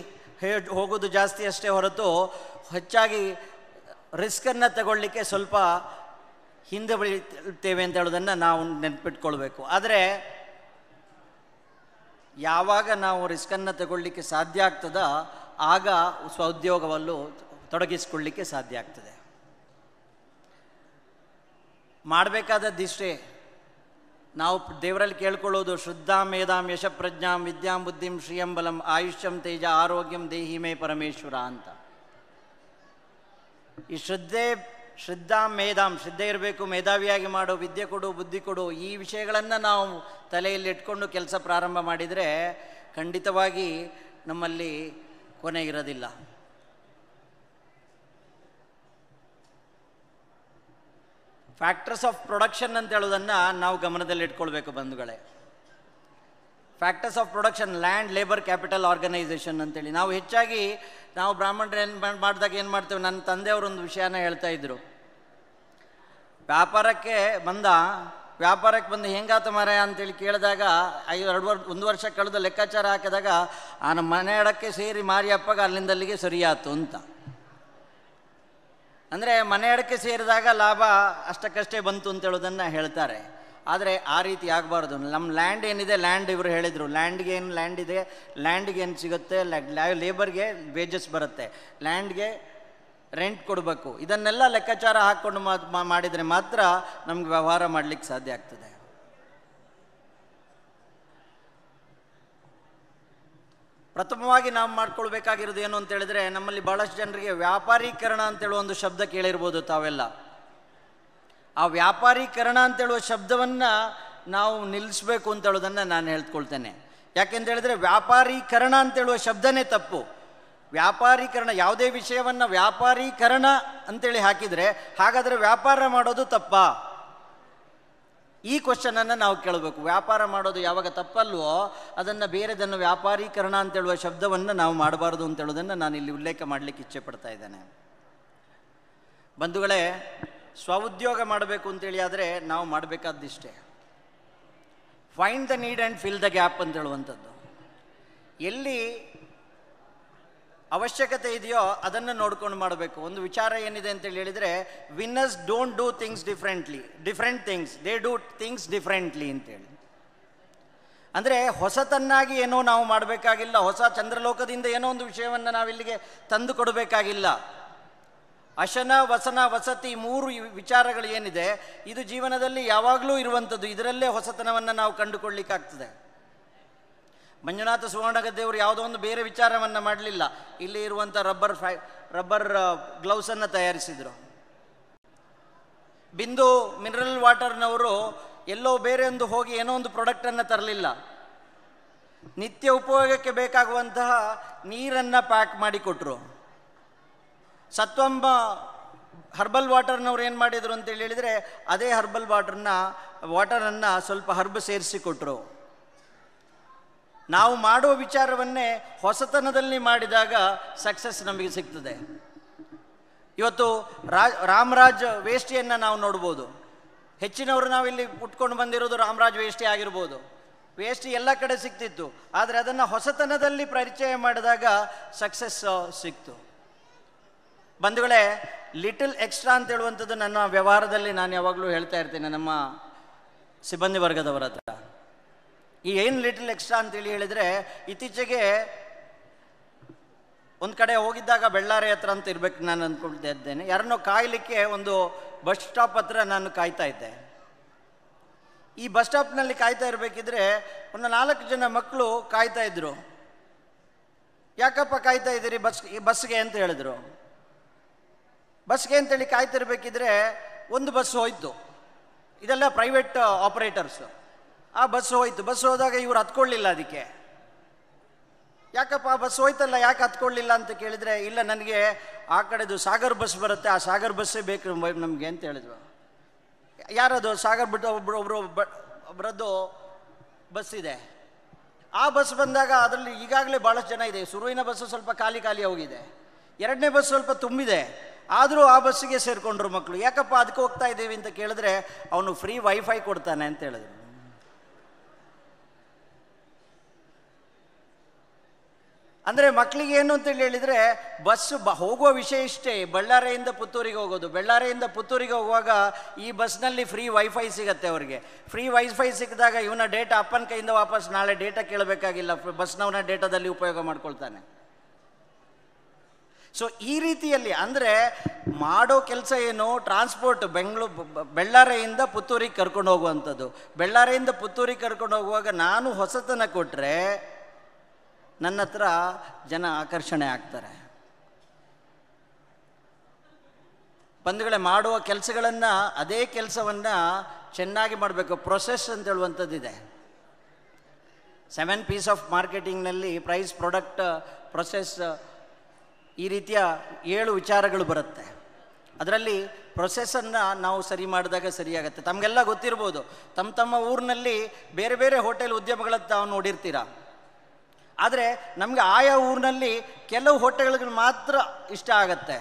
ಹೋಗೋದು ಜಾಸ್ತಿ ಅಷ್ಟೇ ಹೊರತು ಹೆಚ್ಚಾಗಿ ರಿಸ್ಕನ್ನು ತಗೊಳ್ಳಿಕ್ಕೆ ಸ್ವಲ್ಪ ಹಿಂದೆ ಬೆಳೀತೇವೆ ಅಂತ ಹೇಳೋದನ್ನು ನಾವು ನೆನಪಿಟ್ಕೊಳ್ಬೇಕು. ಆದರೆ ಯಾವಾಗ ನಾವು ರಿಸ್ಕನ್ನು ತಗೊಳ್ಳಿಕ್ಕೆ ಸಾಧ್ಯ ಆಗ್ತದ, ಆಗ ಸ್ವಉದ್ಯೋಗವಲ್ಲೂ ತೊಡಗಿಸಿಕೊಳ್ಳಿಕ್ಕೆ ಸಾಧ್ಯ ಆಗ್ತದೆ. ಮಾಡಬೇಕಾದದ್ದಿಷ್ಟೇ. ನಾವು ದೇವರಲ್ಲಿ ಕೇಳ್ಕೊಳ್ಳೋದು, ಶ್ರದ್ಧಾಂ ಮೇಧಾಂ ಯಶಪ್ರಜ್ಞಾಂ ವಿದ್ಯಾಂ ಬುದ್ಧಿಂ ಶ್ರಿಯಂ ಬಲಂ ಆಯುಷ್ಯಂ ತೇಜ ಆರೋಗ್ಯಂ ದೇಹಿ ಮೇ ಪರಮೇಶ್ವರ ಅಂತ. ಈ ಶ್ರದ್ಧಾಂ ಮೇಧಾಂ, ಶ್ರದ್ಧೆ ಇರಬೇಕು, ಮೇಧಾವಿಯಾಗಿ ಮಾಡೋ, ವಿದ್ಯೆ ಕೊಡು, ಬುದ್ಧಿ ಕೊಡು, ಈ ವಿಷಯಗಳನ್ನು ನಾವು ತಲೆಯಲ್ಲಿ ಇಟ್ಕೊಂಡು ಕೆಲಸ ಪ್ರಾರಂಭ ಮಾಡಿದರೆ ಖಂಡಿತವಾಗಿ ನಮ್ಮಲ್ಲಿ ಕೊನೆ ಇರೋದಿಲ್ಲ. ಫ್ಯಾಕ್ಟರ್ಸ್ ಆಫ್ ಪ್ರೊಡಕ್ಷನ್ ಅಂತ ಹೇಳೋದನ್ನು ನಾವು ಗಮನದಲ್ಲಿ ಇಟ್ಕೊಳ್ಬೇಕು ಬಂಧುಗಳೇ. Factors of production, land, labour, capital, organisation ಅಂತೇಳಿ ನಾವು ಹೆಚ್ಚಾಗಿ ನಾವು ಬ್ರಾಹ್ಮಣರು ಏನು ಮಾಡಿದಾಗ ಏನು ಮಾಡ್ತೇವೆ, ನನ್ನ ತಂದೆಯವರೊಂದು ವಿಷಯನ ಹೇಳ್ತಾ ಇದ್ರು. ವ್ಯಾಪಾರಕ್ಕೆ ಬಂದು ಹೆಂಗಾತ ಮಾರಾಯ ಅಂತೇಳಿ ಕೇಳಿದಾಗ 1 ವರ್ಷ ಕಳೆದು ಲೆಕ್ಕಾಚಾರ ಹಾಕಿದಾಗ ನಮ್ಮ ಮನೆ ಅಡಕ್ಕೆ ಸೇರಿ ಮಾರಿಯಪ್ಪಗ ಅಲ್ಲಿಂದ ಅಲ್ಲಿಗೆ ಸರಿಯಾತು ಅಂತ. ಅಂದರೆ ಮನೆ ಅಡಕ್ಕೆ ಸೇರಿದಾಗ ಲಾಭ ಅಷ್ಟಕ್ಕಷ್ಟೇ ಬಂತು ಅಂತ ಹೇಳೋದನ್ನು ಹೇಳ್ತಾರೆ. ಆದರೆ ಆ ರೀತಿ ಆಗಬಾರ್ದು. ನಮ್ಮ ಲ್ಯಾಂಡ್ ಏನಿದೆ, ಲ್ಯಾಂಡ್ ಇವರು ಹೇಳಿದರು, ಲ್ಯಾಂಡ್ಗೆ ಏನು ಲ್ಯಾಂಡ್ ಇದೆ, ಲ್ಯಾಂಡ್ಗೆ ಏನು ಸಿಗುತ್ತೆ, ಲೇಬರ್ಗೆ ವೇಜಸ್ ಬರುತ್ತೆ, ಲ್ಯಾಂಡ್ಗೆ ರೆಂಟ್ ಕೊಡಬೇಕು. ಇದನ್ನೆಲ್ಲ ಲೆಕ್ಕಾಚಾರ ಹಾಕ್ಕೊಂಡು ಮಾಡಿದರೆ ಮಾತ್ರ ನಮ್ಗೆ ವ್ಯವಹಾರ ಮಾಡಲಿಕ್ಕೆ ಸಾಧ್ಯ ಆಗ್ತದೆ. ಪ್ರಥಮವಾಗಿ ನಾವು ಮಾಡ್ಕೊಳ್ಬೇಕಾಗಿರೋದು ಏನು ಅಂತ ಹೇಳಿದ್ರೆ, ನಮ್ಮಲ್ಲಿ ಭಾಳಷ್ಟು ಜನರಿಗೆ ವ್ಯಾಪಾರೀಕರಣ ಅಂತೇಳುವ ಒಂದು ಶಬ್ದ ಕೇಳಿರ್ಬೋದು ತಾವೆಲ್ಲ. ಆ ವ್ಯಾಪಾರೀಕರಣ ಅಂತೇಳುವ ಶಬ್ದವನ್ನು ನಾವು ನಿಲ್ಲಿಸಬೇಕು ಅಂತ ಹೇಳೋದನ್ನು ನಾನು ಹೇಳ್ಕೊಳ್ತೇನೆ. ಯಾಕೆಂತ ಹೇಳಿದ್ರೆ ವ್ಯಾಪಾರೀಕರಣ ಅಂತೇಳುವ ಶಬ್ದನೇ ತಪ್ಪು. ವ್ಯಾಪಾರೀಕರಣ, ಯಾವುದೇ ವಿಷಯವನ್ನು ವ್ಯಾಪಾರೀಕರಣ ಅಂತೇಳಿ ಹಾಕಿದರೆ ಹಾಗಾದರೆ ವ್ಯಾಪಾರ ಮಾಡೋದು ತಪ್ಪಾ? ಈ ಕ್ವಶನನ್ನು ನಾವು ಕೇಳಬೇಕು. ವ್ಯಾಪಾರ ಮಾಡೋದು ಯಾವಾಗ ತಪ್ಪಲ್ವೋ ಅದನ್ನು ಬೇರೆದನ್ನು ವ್ಯಾಪಾರೀಕರಣ ಅಂತೇಳುವ ಶಬ್ದವನ್ನು ನಾವು ಮಾಡಬಾರ್ದು ಅಂತೇಳೋದನ್ನು ನಾನು ಇಲ್ಲಿ ಉಲ್ಲೇಖ ಮಾಡಲಿಕ್ಕೆ ಇಚ್ಛೆ ಪಡ್ತಾ ಇದ್ದೇನೆ. ಬಂಧುಗಳೇ, ಸ್ವಉದ್ಯೋಗ ಮಾಡಬೇಕು ಅಂತೇಳಿ ಆದರೆ ನಾವು ಮಾಡಬೇಕಾದಿಷ್ಟೇ, find the need and fill the gap ಅಂತ ಹೇಳುವಂಥದ್ದು. ಎಲ್ಲಿ ಅವಶ್ಯಕತೆ ಇದೆಯೋ ಅದನ್ನು ನೋಡ್ಕೊಂಡು ಮಾಡಬೇಕು. ಒಂದು ವಿಚಾರ ಏನಿದೆ ಅಂತೇಳಿ ಹೇಳಿದರೆ, winners don't do things different things, they do things differently ಅಂತೇಳಿ. ಅಂದರೆ ಹೊಸತನ್ನಾಗಿ ಏನೋ ನಾವು ಮಾಡಬೇಕಾಗಿಲ್ಲ, ಹೊಸ ಚಂದ್ರಲೋಕದಿಂದ ಏನೋ ಒಂದು ವಿಷಯವನ್ನು ನಾವಿಲ್ಲಿಗೆ ತಂದು ಕೊಡಬೇಕಾಗಿಲ್ಲ. ಅಶನ, ವಸನ, ವಸತಿ, ಮೂರು ವಿಚಾರಗಳು ಏನಿದೆ ಇದು ಜೀವನದಲ್ಲಿ ಯಾವಾಗಲೂ ಇರುವಂಥದ್ದು. ಇದರಲ್ಲೇ ಹೊಸತನವನ್ನು ನಾವು ಕಂಡುಕೊಳ್ಳಿಕ್ಕಾಗ್ತದೆ. ಮಂಜುನಾಥ ಸುವರ್ಣಗದ್ದೆಯವರು ಯಾವುದೋ ಒಂದು ಬೇರೆ ವಿಚಾರವನ್ನು ಮಾಡಲಿಲ್ಲ, ಇಲ್ಲಿ ಇರುವಂಥ ರಬ್ಬರ್ ಗ್ಲೌಸನ್ನು ತಯಾರಿಸಿದರು. ಬಿಂದು ಮಿನರಲ್ ವಾಟರ್ನವರು ಎಲ್ಲೋ ಬೇರೆ ಒಂದು ಹೋಗಿ ಏನೋ ಒಂದು ಪ್ರಾಡಕ್ಟನ್ನು ತರಲಿಲ್ಲ, ನಿತ್ಯ ಉಪಯೋಗಕ್ಕೆ ಬೇಕಾಗುವಂತಹ ನೀರನ್ನು ಪ್ಯಾಕ್ ಮಾಡಿಕೊಟ್ರು. ಸತ್ವಂಬ ಹರ್ಬಲ್ ವಾಟರ್ನವ್ರು ಏನು ಮಾಡಿದರು ಅಂತೇಳಿ ಹೇಳಿದರೆ, ಅದೇ ಹರ್ಬಲ್ ವಾಟರನ್ನು ಸ್ವಲ್ಪ ಹರ್ಬ್ ಸೇರಿಸಿಕೊಟ್ರು. ನಾವು ಮಾಡುವ ವಿಚಾರವನ್ನೇ ಹೊಸತನದಲ್ಲಿ ಮಾಡಿದಾಗ ಸಕ್ಸಸ್ ನಮಗೆ ಸಿಗ್ತದೆ. ಇವತ್ತು ರಾಮರಾಜ್ ವೇಷ್ಟಿಯನ್ನು ನಾವು ನೋಡ್ಬೋದು. ಹೆಚ್ಚಿನವರು ನಾವಿಲ್ಲಿ ಉಟ್ಕೊಂಡು ಬಂದಿರೋದು ರಾಮರಾಜ್ ವೇಷ್ಟಿ ಆಗಿರ್ಬೋದು. ವೇಷ್ಟಿ ಎಲ್ಲ ಕಡೆ ಸಿಗ್ತಿತ್ತು, ಆದರೆ ಅದನ್ನು ಹೊಸತನದಲ್ಲಿ ಪರಿಚಯ ಮಾಡಿದಾಗ ಸಕ್ಸಸ್ ಸಿಕ್ತು. ಬಂಧುಗಳೇ, ಲಿಟಲ್ ಎಕ್ಸ್ಟ್ರಾ ಅಂತ ಹೇಳುವಂಥದ್ದು ನನ್ನ ವ್ಯವಹಾರದಲ್ಲಿ ನಾನು ಯಾವಾಗಲೂ ಹೇಳ್ತಾ ಇರ್ತೇನೆ ನಮ್ಮ ಸಿಬ್ಬಂದಿ ವರ್ಗದವರ ಹತ್ರ. ಈ ಏನು ಲಿಟಲ್ ಎಕ್ಸ್ಟ್ರಾ ಅಂತೇಳಿ ಹೇಳಿದರೆ, ಇತ್ತೀಚೆಗೆ ಒಂದು ಕಡೆ ಹೋಗಿದ್ದಾಗ ಬೆಳ್ಳಾರಿ ಹತ್ರ ಅಂತ ಇರಬೇಕು ನಾನು ಅಂದ್ಕೊಳ್ತಾ ಇದ್ದೇನೆ, ಯಾರನ್ನೋ ಕಾಯಲಿಕ್ಕೆ ಒಂದು ಬಸ್ ಸ್ಟಾಪ್ ಹತ್ರ ನಾನು ಕಾಯ್ತಾ ಇದ್ದೆ. ಈ ಬಸ್ ಸ್ಟಾಪ್ನಲ್ಲಿ ಕಾಯ್ತಾ ಇರಬೇಕಿದ್ರೆ ಒಂದು 4 ಜನ ಮಕ್ಕಳು ಕಾಯ್ತಾ ಇದ್ರು. ಯಾಕಪ್ಪ ಕಾಯ್ತಾ ಇದ್ದೀರಿ ಬಸ್ಗೆ ಅಂತ ಹೇಳಿದ್ರು. ಬಸ್ಗೆ ಅಂತೇಳಿ ಕಾಯ್ತಿರ್ಬೇಕಿದ್ರೆ ಒಂದು ಬಸ್ ಹೋಯ್ತು, ಇದೆಲ್ಲ ಪ್ರೈವೇಟ್ ಆಪರೇಟರ್ಸು. ಆ ಬಸ್ ಹೋಯ್ತು. ಬಸ್ ಹೋದಾಗ ಇವ್ರು ಹತ್ಕೊಳ್ಳಿಲ್ಲ. ಅದಕ್ಕೆ ಯಾಕಪ್ಪ ಬಸ್ ಹೋಯ್ತಲ್ಲ ಯಾಕೆ ಹತ್ಕೊಳ್ಳಿಲ್ಲ ಅಂತ ಕೇಳಿದರೆ, ಇಲ್ಲ ನನಗೆ ಆ ಕಡೆದು ಸಾಗರ್ ಬಸ್ ಬರುತ್ತೆ, ಆ ಸಾಗರ್ ಬಸ್ಸೇ ಬೇಕು ನಮಗೆ ಅಂತ ಹೇಳಿದ್ರು. ಯಾರದು ಸಾಗರ್ ಬಿಟ್ಟು ಒಬ್ಬರದ್ದು ಬಸ್ ಇದೆ. ಆ ಬಸ್ ಬಂದಾಗ ಅದರಲ್ಲಿ ಈಗಾಗಲೇ ಭಾಳಷ್ಟು ಜನ ಇದೆ. ಶುರುವಿನ ಬಸ್ಸು ಸ್ವಲ್ಪ ಖಾಲಿ ಹೋಗಿದೆ, 2ನೇ ಬಸ್ ಸ್ವಲ್ಪ ತುಂಬಿದೆ. ಆದರೂ ಆ ಬಸ್ಸಿಗೆ ಸೇರಿಕೊಂಡ್ರು ಮಕ್ಕಳು. ಯಾಕಪ್ಪ ಅದಕ್ಕೆ ಹೋಗ್ತಾ ಇದ್ದೀವಿ ಅಂತ ಕೇಳಿದ್ರೆ, ಅವನು ಫ್ರೀ ವೈಫೈ ಕೊಡ್ತಾನೆ ಅಂತ ಹೇಳಿದ್ರು. ಅಂದರೆ ಮಕ್ಕಳಿಗೆ ಏನು ಅಂತೇಳಿ ಹೇಳಿದರೆ, ಬಸ್ ಹೋಗುವ ವಿಷಯ ಇಷ್ಟೇ, ಬಳ್ಳಾರಿಯಿಂದ ಪುತ್ತೂರಿಗೆ ಹೋಗೋದು. ಬಳ್ಳಾರಿಯಿಂದ ಪುತ್ತೂರಿಗೆ ಹೋಗುವಾಗ ಈ ಬಸ್ನಲ್ಲಿ ಫ್ರೀ ವೈಫೈ ಸಿಗುತ್ತೆ ಅವರಿಗೆ. ಫ್ರೀ ವೈಫೈ ಸಿಕ್ಕಿದಾಗ ಇವನ ಡೇಟಾ ಅಪ್ಪನ ಕೈಯಿಂದ ವಾಪಸ್ ನಾಳೆ ಡೇಟಾ ಕೇಳಬೇಕಾಗಿಲ್ಲ, ಬಸ್ನವನ ಡೇಟಾದಲ್ಲಿ ಉಪಯೋಗ ಮಾಡ್ಕೊಳ್ತಾನೆ. ಸೊ ಈ ರೀತಿಯಲ್ಲಿ ಅಂದರೆ ಮಾಡೋ ಕೆಲಸ ಏನು, ಟ್ರಾನ್ಸ್ಪೋರ್ಟ್ ಬೆಳ್ಳಾರಿಯಿಂದ ಪುತ್ತೂರಿಗೆ ಕರ್ಕೊಂಡು ಹೋಗುವಂಥದ್ದು. ಬೆಳ್ಳಾರಿಯಿಂದ ಪುತ್ತೂರಿಗೆ ಕರ್ಕೊಂಡು ಹೋಗುವಾಗ ನಾನು ಹೊಸತನ ಕೊಟ್ಟರೆ ನನ್ನ ಹತ್ರ ಜನ ಆಕರ್ಷಣೆ ಆಗ್ತಾರೆ. ಬಂಧುಗಳೇ, ಮಾಡುವ ಕೆಲಸಗಳನ್ನು ಅದೇ ಕೆಲಸವನ್ನು ಚೆನ್ನಾಗಿ ಮಾಡಬೇಕು. ಪ್ರೊಸೆಸ್ ಅಂತ ಹೇಳುವಂಥದ್ದಿದೆ. 7 P's ಆಫ್ ಮಾರ್ಕೆಟಿಂಗ್ನಲ್ಲಿ ಪ್ರೈಸ್, ಪ್ರಾಡಕ್ಟ್, ಪ್ರೊಸೆಸ್, ಈ ರೀತಿಯ 7 ವಿಚಾರಗಳು ಬರುತ್ತೆ. ಅದರಲ್ಲಿ ಪ್ರೊಸೆಸನ್ನು ನಾವು ಸರಿ ಮಾಡಿದಾಗ ಸರಿಯಾಗತ್ತೆ. ತಮಗೆಲ್ಲ ಗೊತ್ತಿರ್ಬೋದು, ತಮ್ಮ ಊರಿನಲ್ಲಿ ಬೇರೆ ಬೇರೆ ಹೋಟೆಲ್ ಉದ್ಯಮಗಳನ್ನು ತಾವು ನೋಡಿರ್ತೀರ. ಆದರೆ ನಮಗೆ ಆಯಾ ಊರಿನಲ್ಲಿ ಕೆಲವು ಹೋಟೆಲ್ಗಳು ಮಾತ್ರ ಇಷ್ಟ ಆಗತ್ತೆ.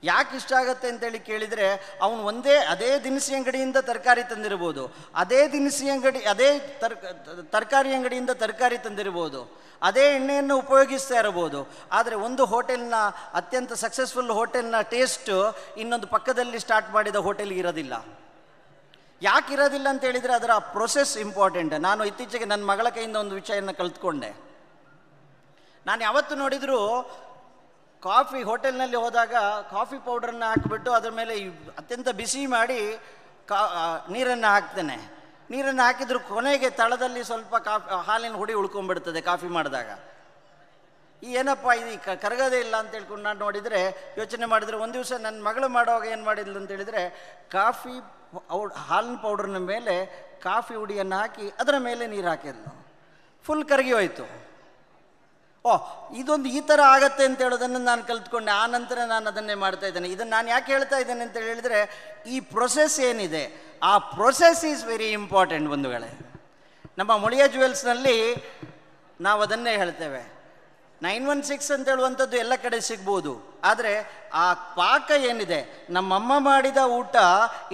ಯಾಕೆ ಇಷ್ಟ ಆಗುತ್ತೆ ಅಂತೇಳಿ ಕೇಳಿದರೆ, ಅವನು ಅದೇ ದಿನಸಿ ಅಂಗಡಿಯಿಂದ ತರಕಾರಿ ತಂದಿರ್ಬೋದು, ಅದೇ ತರಕಾರಿ ಅಂಗಡಿಯಿಂದ ತರಕಾರಿ ತಂದಿರ್ಬೋದು, ಅದೇ ಎಣ್ಣೆಯನ್ನು ಉಪಯೋಗಿಸ್ತಾ ಇರ್ಬೋದು. ಆದರೆ ಒಂದು ಹೋಟೆಲ್ನ ಅತ್ಯಂತ ಸಕ್ಸಸ್ಫುಲ್ ಹೋಟೆಲ್ನ ಟೇಸ್ಟು ಇನ್ನೊಂದು ಪಕ್ಕದಲ್ಲಿ ಸ್ಟಾರ್ಟ್ ಮಾಡಿದ ಹೋಟೆಲ್ಗೆ ಇರೋದಿಲ್ಲ. ಯಾಕೆ ಇರೋದಿಲ್ಲ ಅಂತ ಹೇಳಿದರೆ, ಅದರ ಪ್ರೊಸೆಸ್ ಇಂಪಾರ್ಟೆಂಟ್. ನಾನು ಇತ್ತೀಚೆಗೆ ನನ್ನ ಮಗಳ ಕೈಯಿಂದ ಒಂದು ವಿಷಯವನ್ನು ಕಲ್ತ್ಕೊಂಡೆ. ನಾನು ಯಾವತ್ತು ನೋಡಿದರೂ ಕಾಫಿ ಹೋಟೆಲ್ನಲ್ಲಿ ಹೋದಾಗ ಕಾಫಿ ಪೌಡ್ರನ್ನು ಹಾಕಿಬಿಟ್ಟು ಅದರ ಮೇಲೆ ಅತ್ಯಂತ ಬಿಸಿ ಮಾಡಿ ನೀರನ್ನು ಹಾಕ್ತೇನೆ. ನೀರನ್ನು ಹಾಕಿದ್ರು ಕೊನೆಗೆ ತಳದಲ್ಲಿ ಸ್ವಲ್ಪ ಹಾಲಿನ ಹುಡಿ ಉಳ್ಕೊಂಡ್ಬಿಡ್ತದೆ ಕಾಫಿ ಮಾಡಿದಾಗ. ಏನಪ್ಪ ಇದು ಕರಗೋದೇ ಇಲ್ಲ ಅಂತ ಹೇಳ್ಕೊಂಡು ನಾನು ನೋಡಿದರೆ, ಯೋಚನೆ ಮಾಡಿದರೆ, ಒಂದು ದಿವಸ ನನ್ನ ಮಗಳು ಮಾಡುವಾಗ ಏನು ಮಾಡಿದ್ಲು ಅಂತ ಹೇಳಿದರೆ, ಹಾಲಿನ ಪೌಡ್ರನ ಮೇಲೆ ಕಾಫಿ ಹುಡಿಯನ್ನು ಹಾಕಿ ಅದರ ಮೇಲೆ ನೀರು ಹಾಕಿದ್ಲು. ಫುಲ್ ಕರಗಿ ಹೋಯಿತು. ಇದೊಂದು ಈ ಥರ ಆಗತ್ತೆ ಅಂತ ಹೇಳೋದನ್ನು ನಾನು ಕಲ್ತ್ಕೊಂಡೆ. ಆ ನಂತರ ನಾನು ಅದನ್ನೇ ಮಾಡ್ತಾ ಇದ್ದೇನೆ. ಇದನ್ನು ನಾನು ಯಾಕೆ ಹೇಳ್ತಾ ಇದ್ದೇನೆ ಅಂತ ಹೇಳಿದರೆ, ಈ ಪ್ರೊಸೆಸ್ ಏನಿದೆ ಆ ಪ್ರೊಸೆಸ್ ಈಸ್ ವೆರಿ ಇಂಪಾರ್ಟೆಂಟ್ ಬಂಧುಗಳೇ. ನಮ್ಮ ಮುಳಿಯ ಜುವೆಲ್ಸ್ನಲ್ಲಿ ನಾವು ಅದನ್ನೇ ಹೇಳ್ತೇವೆ. 916 ಅಂತ ಹೇಳುವಂಥದ್ದು ಎಲ್ಲ ಕಡೆ ಸಿಗ್ಬೋದು, ಆದರೆ ಆ ಪಾಕ ಏನಿದೆ, ನಮ್ಮಮ್ಮ ಮಾಡಿದ ಊಟ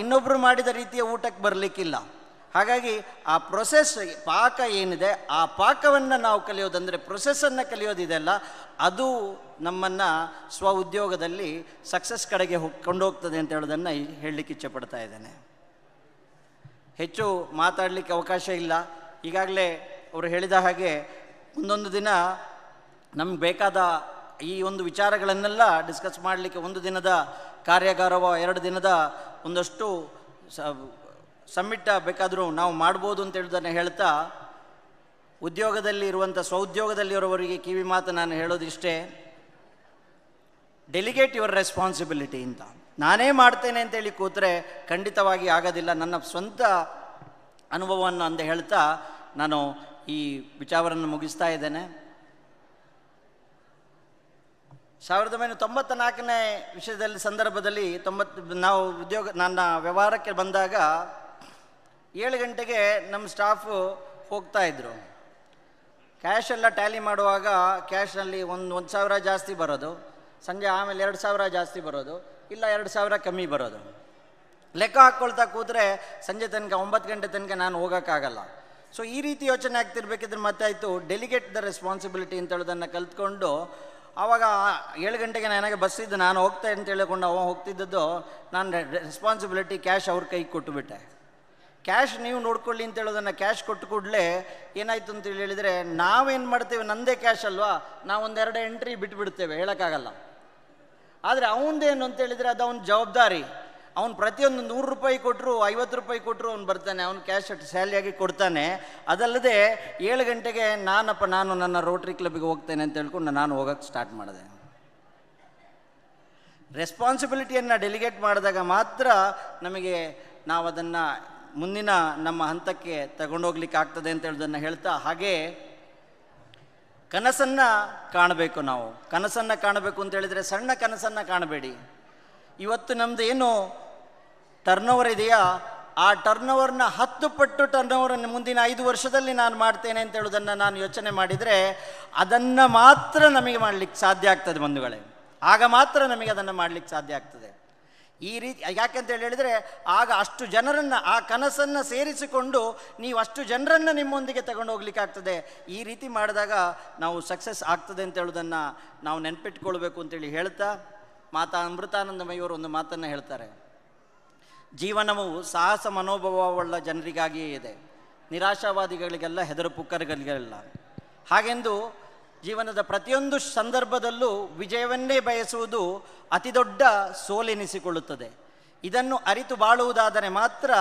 ಇನ್ನೊಬ್ಬರು ಮಾಡಿದ ರೀತಿಯ ಊಟಕ್ಕೆ ಬರಲಿಕ್ಕಿಲ್ಲ. ಹಾಗಾಗಿ ಆ ಪ್ರೊಸೆಸ್, ಪಾಕ ಏನಿದೆ ಆ ಪಾಕವನ್ನು ನಾವು ಕಲಿಯೋದಂದರೆ, ಪ್ರೊಸೆಸ್ಸನ್ನು ಕಲಿಯೋದಿದೆಲ್ಲ, ಅದು ನಮ್ಮನ್ನು ಸ್ವ ಉದ್ಯೋಗದಲ್ಲಿ ಸಕ್ಸಸ್ ಕಡೆಗೆ ಕೊಂಡೋಗ್ತದೆ ಅಂತ ಹೇಳೋದನ್ನು ಹೇಳಲಿಕ್ಕೆ ಇಚ್ಛೆಪಡ್ತಾ ಇದ್ದೇನೆ. ಹೆಚ್ಚು ಮಾತಾಡಲಿಕ್ಕೆ ಅವಕಾಶ ಇಲ್ಲ. ಈಗಾಗಲೇ ಅವರು ಹೇಳಿದ ಹಾಗೆ ಒಂದೊಂದು ದಿನ ನಮ್ಗೆ ಬೇಕಾದ ಈ ಒಂದು ವಿಚಾರಗಳನ್ನೆಲ್ಲ ಡಿಸ್ಕಸ್ ಮಾಡಲಿಕ್ಕೆ ಒಂದು ದಿನದ ಕಾರ್ಯಾಗಾರವೋ 2 ದಿನದ ಒಂದಷ್ಟು ಸಮ್ಮಿಟ್ ಬೇಕಾದರೂ ನಾವು ಮಾಡ್ಬೋದು ಅಂತ ಹೇಳೋದನ್ನು ಹೇಳ್ತಾ, ಉದ್ಯೋಗದಲ್ಲಿ ಇರುವಂಥ ಸ್ವಉದ್ಯೋಗದಲ್ಲಿರೋವರಿಗೆ ಕಿವಿ ಮಾತು ನಾನು ಹೇಳೋದಿಷ್ಟೇ, ಡೆಲಿಗೇಟ್ ಯುವರ್ ರೆಸ್ಪಾನ್ಸಿಬಿಲಿಟಿ ಅಂತ. ನಾನೇ ಮಾಡ್ತೇನೆ ಅಂತೇಳಿ ಕೂತ್ರೆ ಖಂಡಿತವಾಗಿ ಆಗೋದಿಲ್ಲ. ನನ್ನ ಸ್ವಂತ ಅನುಭವವನ್ನು ಅಂತ ಹೇಳ್ತಾ ನಾನು ಈ ವಿಚಾರವನ್ನು ಮುಗಿಸ್ತಾ ಇದ್ದೇನೆ. 1994ನೇ ವಿಷಯದಲ್ಲಿ ಸಂದರ್ಭದಲ್ಲಿ ನಾವು ನನ್ನ ವ್ಯವಹಾರಕ್ಕೆ ಬಂದಾಗ 7 ಗಂಟೆಗೆ ನಮ್ಮ ಸ್ಟಾಫು ಹೋಗ್ತಾ ಇದ್ದರು. ಕ್ಯಾಶ್ ಎಲ್ಲ ಟ್ಯಾಲಿ ಮಾಡುವಾಗ ಕ್ಯಾಶ್ನಲ್ಲಿ 1,000 ಜಾಸ್ತಿ ಬರೋದು, ಸಂಜೆ ಆಮೇಲೆ 2,000 ಜಾಸ್ತಿ ಬರೋದು, ಇಲ್ಲ 2,000 ಕಮ್ಮಿ ಬರೋದು. ಲೆಕ್ಕ ಹಾಕ್ಕೊಳ್ತಾ ಕೂತ್ರೆ ಸಂಜೆ ತನಕ 9 ಗಂಟೆ ತನಕ ನಾನು ಹೋಗೋಕ್ಕಾಗಲ್ಲ. ಸೊ ಈ ರೀತಿ ಯೋಚನೆ ಆಗ್ತಿರ್ಬೇಕಿದ್ರೆ ಮತ್ತಾಯಿತು ಡೆಲಿಗೇಟ್ ದ ರೆಸ್ಪಾನ್ಸಿಬಿಲಿಟಿ ಅಂತ ಹೇಳೋದನ್ನು ಕಲ್ತ್ಕೊಂಡು, ಆವಾಗ 7 ಗಂಟೆಗೆ ನನಗೆ ಬಸ್ ಇದ್ದು ನಾನು ಹೋಗ್ತಾ ಅಂತ ಹೇಳಿಕೊಂಡು ಅವ ಹೋಗ್ತಿದ್ದದ್ದು, ನಾನು ರೆಸ್ಪಾನ್ಸಿಬಿಲಿಟಿ ಕ್ಯಾಶ್ ಅವ್ರ ಕೈಗೆ ಕೊಟ್ಟುಬಿಟ್ಟೆ. ಕ್ಯಾಶ್ ನೀವು ನೋಡ್ಕೊಳ್ಳಿ ಅಂತ ಹೇಳೋದನ್ನು ಕ್ಯಾಶ್ ಕೊಟ್ಟು ಕೂಡಲೇ ಏನಾಯಿತು ಅಂತ ಹೇಳಿದರೆ, ನಾವೇನು ಮಾಡ್ತೇವೆ, ನನ್ನದೇ ಕ್ಯಾಶ್ ಅಲ್ವಾ, ನಾವು 1-2 ಎಂಟ್ರಿ ಬಿಟ್ಬಿಡ್ತೇವೆ, ಹೇಳೋಕ್ಕಾಗಲ್ಲ. ಆದರೆ ಅವನದೇನು ಅಂತೇಳಿದರೆ ಅದು ಅವನ ಜವಾಬ್ದಾರಿ. ಅವ್ನು ಪ್ರತಿಯೊಂದು 100 ರೂಪಾಯಿ ಕೊಟ್ಟರು 50 ರೂಪಾಯಿ ಕೊಟ್ಟರು ಅವ್ನು ಬರ್ತಾನೆ, ಅವ್ನು ಕ್ಯಾಶ್ ಸ್ಯಾಲಿಯಾಗಿ ಕೊಡ್ತಾನೆ. ಅದಲ್ಲದೆ 7 ಗಂಟೆಗೆ ನಾನು ನನ್ನ ರೋಟ್ರಿ ಕ್ಲಬ್ಗೆ ಹೋಗ್ತೇನೆ ಅಂತ ಹೇಳ್ಕೊಂಡು ನಾನು ಹೋಗೋಕ್ಕೆ ಸ್ಟಾರ್ಟ್ ಮಾಡಿದೆ. ರೆಸ್ಪಾನ್ಸಿಬಿಲಿಟಿಯನ್ನು ಡೆಲಿಗೇಟ್ ಮಾಡಿದಾಗ ಮಾತ್ರ ನಮಗೆ ನಾವು ಅದನ್ನು ಮುಂದಿನ ನಮ್ಮ ಹಂತಕ್ಕೆ ತಗೊಂಡೋಗ್ಲಿಕ್ಕೆ ಆಗ್ತದೆ ಅಂತ ಹೇಳೋದನ್ನು ಹೇಳ್ತಾ, ಹಾಗೇ ಕನಸನ್ನು ಕಾಣಬೇಕು. ನಾವು ಕನಸನ್ನು ಕಾಣಬೇಕು ಅಂತ ಹೇಳಿದರೆ ಸಣ್ಣ ಕನಸನ್ನು ಕಾಣಬೇಡಿ. ಇವತ್ತು ನಮ್ಮದು ಏನು ಟರ್ನೋವರ್ ಇದೆಯಾ, ಆ ಟರ್ನೋವರ್ನ 10 ಪಟ್ಟು ಟರ್ನೋವರನ್ನು ಮುಂದಿನ 5 ವರ್ಷದಲ್ಲಿ ನಾನು ಮಾಡ್ತೇನೆ ಅಂತ ಹೇಳೋದನ್ನು ನಾನು ಯೋಚನೆ ಮಾಡಿದರೆ ಅದನ್ನು ಮಾತ್ರ ನಮಗೆ ಮಾಡಲಿಕ್ಕೆ ಸಾಧ್ಯ ಆಗ್ತದೆ ಬಂಧುಗಳೇ. ಆಗ ಮಾತ್ರ ನಮಗೆ ಅದನ್ನು ಮಾಡಲಿಕ್ಕೆ ಸಾಧ್ಯ ಆಗ್ತದೆ. ಈ ರೀತಿ ಯಾಕೆಂತೇಳಿ ಹೇಳಿದರೆ, ಆಗ ಅಷ್ಟು ಜನರನ್ನು, ಆ ಕನಸನ್ನು ಸೇರಿಸಿಕೊಂಡು ನೀವು ಅಷ್ಟು ಜನರನ್ನು ನಿಮ್ಮೊಂದಿಗೆ ತಗೊಂಡು ಹೋಗ್ಲಿಕ್ಕೆ ಆಗ್ತದೆ. ಈ ರೀತಿ ಮಾಡಿದಾಗ ನಾವು ಸಕ್ಸಸ್ ಆಗ್ತದೆ ಅಂತ ಹೇಳೋದನ್ನು ನಾವು ನೆನಪಿಟ್ಕೊಳ್ಬೇಕು ಅಂತೇಳಿ ಹೇಳ್ತಾ, ಅಮೃತಾನಂದಮಯಿಯವರು ಒಂದು ಮಾತನ್ನು ಹೇಳ್ತಾರೆ, ಜೀವನವು ಸಾಹಸ ಮನೋಭಾವವುಳ್ಳ ಜನರಿಗಾಗಿಯೇ ಇದೆ, ನಿರಾಶಾವಾದಿಗಳಿಗೆಲ್ಲ ಹೆದರು ಪುಕ್ಕರಿಗಳಿಗೆಲ್ಲ. ಹಾಗೆಂದು ಜೀವನದ ಪ್ರತಿಯೊಂದು ಸಂದರ್ಭದಲ್ಲೂ ವಿಜಯವನ್ನೇ ಬಯಸುವುದು ಅತಿ ದೊಡ್ಡ ಸೋಲೆನಿಸಿಕೊಳ್ಳುತ್ತದೆ. ಇದನ್ನು ಅರಿತು ಬಾಳುವುದಾದರೆ ಮಾತ್ರ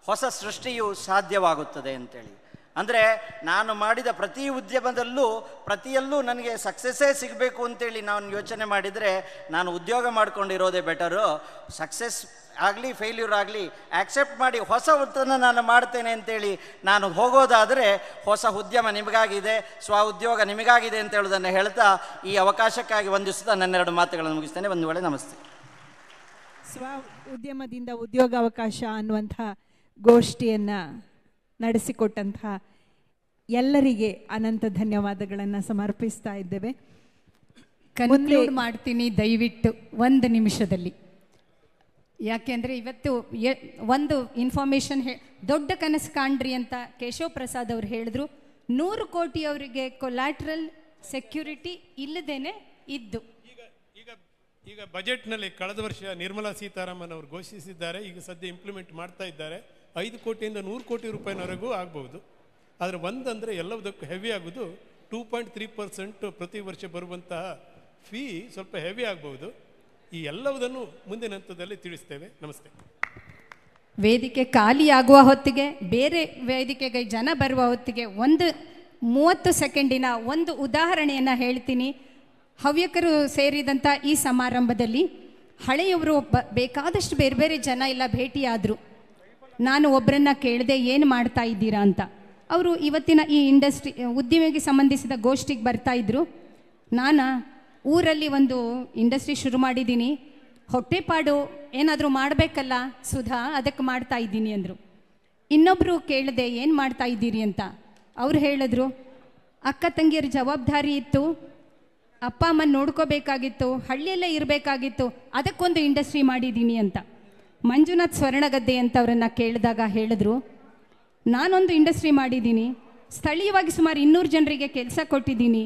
ಹೊಸ ಸೃಷ್ಟಿಯು ಸಾಧ್ಯವಾಗುತ್ತದೆ ಅಂತೇಳಿ. ಅಂದರೆ ನಾನು ಮಾಡಿದ ಪ್ರತಿ ಉದ್ಯಮದಲ್ಲೂ ಪ್ರತಿಯಲ್ಲೂ ನನಗೆ ಸಕ್ಸಸ್ಸೇ ಸಿಗಬೇಕು ಅಂತೇಳಿ ನಾನು ಯೋಚನೆ ಮಾಡಿದರೆ ನಾನು ಉದ್ಯೋಗ ಮಾಡ್ಕೊಂಡಿರೋದೇ ಬೆಟರು. ಸಕ್ಸಸ್ ಆಗಲಿ ಫೇಲ್ಯೂರ್ ಆಗಲಿ ಆಕ್ಸೆಪ್ಟ್ ಮಾಡಿ ಹೊಸ ಉತ್ತನ್ನು ನಾನು ಮಾಡ್ತೇನೆ ಅಂತೇಳಿ ನಾನು ಹೋಗೋದಾದರೆ ಹೊಸ ಉದ್ಯಮ ನಿಮಗಾಗಿದೆ, ಸ್ವ ಉದ್ಯೋಗ ನಿಮಗಾಗಿದೆ ಅಂತ ಹೇಳೋದನ್ನು ಹೇಳ್ತಾ ಈ ಅವಕಾಶಕ್ಕಾಗಿ ವಂದಿಸುತ್ತಾ ನನ್ನ 2 ಮಾತುಗಳನ್ನು ಮುಗಿಸ್ತೇನೆ. ಒಂದು ವೇಳೆ ನಮಸ್ತೆ. ಸ್ವ ಉದ್ಯಮದಿಂದ ಉದ್ಯೋಗಾವಕಾಶ ಅನ್ನುವಂಥ ಗೋಷ್ಠಿಯನ್ನು ನಡೆಸಿಕೊಟ್ಟಂತಹ ಎಲ್ಲರಿಗೆ ಅನಂತ ಧನ್ಯವಾದಗಳನ್ನು ಸಮರ್ಪಿಸ್ತಾ ಇದ್ದೇವೆ. ಕನ್ಕ್ಲೂಡ್ ಮಾಡ್ತೀನಿ ದಯವಿಟ್ಟು 1 ನಿಮಿಷದಲ್ಲಿ. ಯಾಕೆಂದರೆ ಇವತ್ತು ಒಂದು ಇನ್ಫಾರ್ಮೇಷನ್ ದೊಡ್ಡ ಕನಸು ಕಾಣ್ರಿ ಅಂತ ಕೇಶವ್ ಪ್ರಸಾದ್ ಅವರು ಹೇಳಿದ್ರು. 100 ಕೋಟಿ ಅವರಿಗೆ ಕೊಲ್ಯಾಟ್ರಲ್ ಸೆಕ್ಯೂರಿಟಿ ಇಲ್ಲದೇನೆ ಇದ್ದು ಈಗ ಬಜೆಟ್ನಲ್ಲಿ ಕಳೆದ ವರ್ಷ ನಿರ್ಮಲಾ ಸೀತಾರಾಮನ್ ಅವರು ಘೋಷಿಸಿದ್ದಾರೆ. ಈಗ ಸದ್ಯ ಇಂಪ್ಲಿಮೆಂಟ್ ಮಾಡ್ತಾ ಇದ್ದಾರೆ. 5 ಕೋಟಿಯಿಂದ 100 ಕೋಟಿ ರೂಪಾಯಿನವರೆಗೂ ಆಗ್ಬೋದು. ಆದರೆ ಒಂದಂದರೆ ಎಲ್ಲದಕ್ಕೂ ಹೆವಿ ಆಗೋದು 2.3% ಪ್ರತಿ ವರ್ಷ ಬರುವಂತಹ ಫೀ ಸ್ವಲ್ಪ ಹೆವಿ ಆಗ್ಬೋದು. ಈ ಎಲ್ಲವುದನ್ನು ಮುಂದಿನ ಹಂತದಲ್ಲಿ ತಿಳಿಸ್ತೇವೆ. ನಮಸ್ತೆ. ವೇದಿಕೆ ಖಾಲಿಯಾಗುವ ಹೊತ್ತಿಗೆ, ಬೇರೆ ವೇದಿಕೆಗೆ ಜನ ಬರುವ ಹೊತ್ತಿಗೆ 30 ಸೆಕೆಂಡಿನ ಒಂದು ಉದಾಹರಣೆಯನ್ನು ಹೇಳ್ತೀನಿ. ಹವ್ಯಕರು ಸೇರಿದಂಥ ಈ ಸಮಾರಂಭದಲ್ಲಿ ಹಳೆಯವರು ಬೇಕಾದಷ್ಟು ಬೇರೆ ಬೇರೆ ಜನ ಎಲ್ಲ ಭೇಟಿಯಾದರು. ನಾನು ಒಬ್ಬರನ್ನ ಕೇಳಿದೆ, ಏನು ಮಾಡ್ತಾ ಇದ್ದೀರಾ ಅಂತ. ಅವರು ಇವತ್ತಿನ ಈ ಇಂಡಸ್ಟ್ರಿ ಉದ್ಯಮಿಗೆ ಸಂಬಂಧಿಸಿದ ಗೋಷ್ಠಿಗೆ ಬರ್ತಾಯಿದ್ರು. ನಾನು ಊರಲ್ಲಿ ಒಂದು ಇಂಡಸ್ಟ್ರಿ ಶುರು ಮಾಡಿದ್ದೀನಿ, ಹೊಟ್ಟೆಪಾಡು ಏನಾದರೂ ಮಾಡಬೇಕಲ್ಲ ಸುಧಾ, ಅದಕ್ಕೆ ಮಾಡ್ತಾ ಇದ್ದೀನಿ ಅಂದರು. ಇನ್ನೊಬ್ಬರು ಕೇಳಿದೆ ಏನು ಮಾಡ್ತಾ ಇದ್ದೀರಿ ಅಂತ. ಅವ್ರು ಹೇಳಿದ್ರು, ಅಕ್ಕ ತಂಗಿಯರ ಜವಾಬ್ದಾರಿ ಇತ್ತು, ಅಪ್ಪ ಅಮ್ಮನ ನೋಡ್ಕೋಬೇಕಾಗಿತ್ತು, ಹಳ್ಳಿಯಲ್ಲೇ ಇರಬೇಕಾಗಿತ್ತು, ಅದಕ್ಕೊಂದು ಇಂಡಸ್ಟ್ರಿ ಮಾಡಿದ್ದೀನಿ ಅಂತ. ಮಂಜುನಾಥ್ ಸ್ವರ್ಣಗದ್ದೆ ಅಂತ ಅವರನ್ನು ಕೇಳಿದಾಗ ಹೇಳಿದ್ರು, ನಾನೊಂದು ಇಂಡಸ್ಟ್ರಿ ಮಾಡಿದ್ದೀನಿ, ಸ್ಥಳೀಯವಾಗಿ ಸುಮಾರು 200 ಜನರಿಗೆ ಕೆಲಸ ಕೊಟ್ಟಿದ್ದೀನಿ,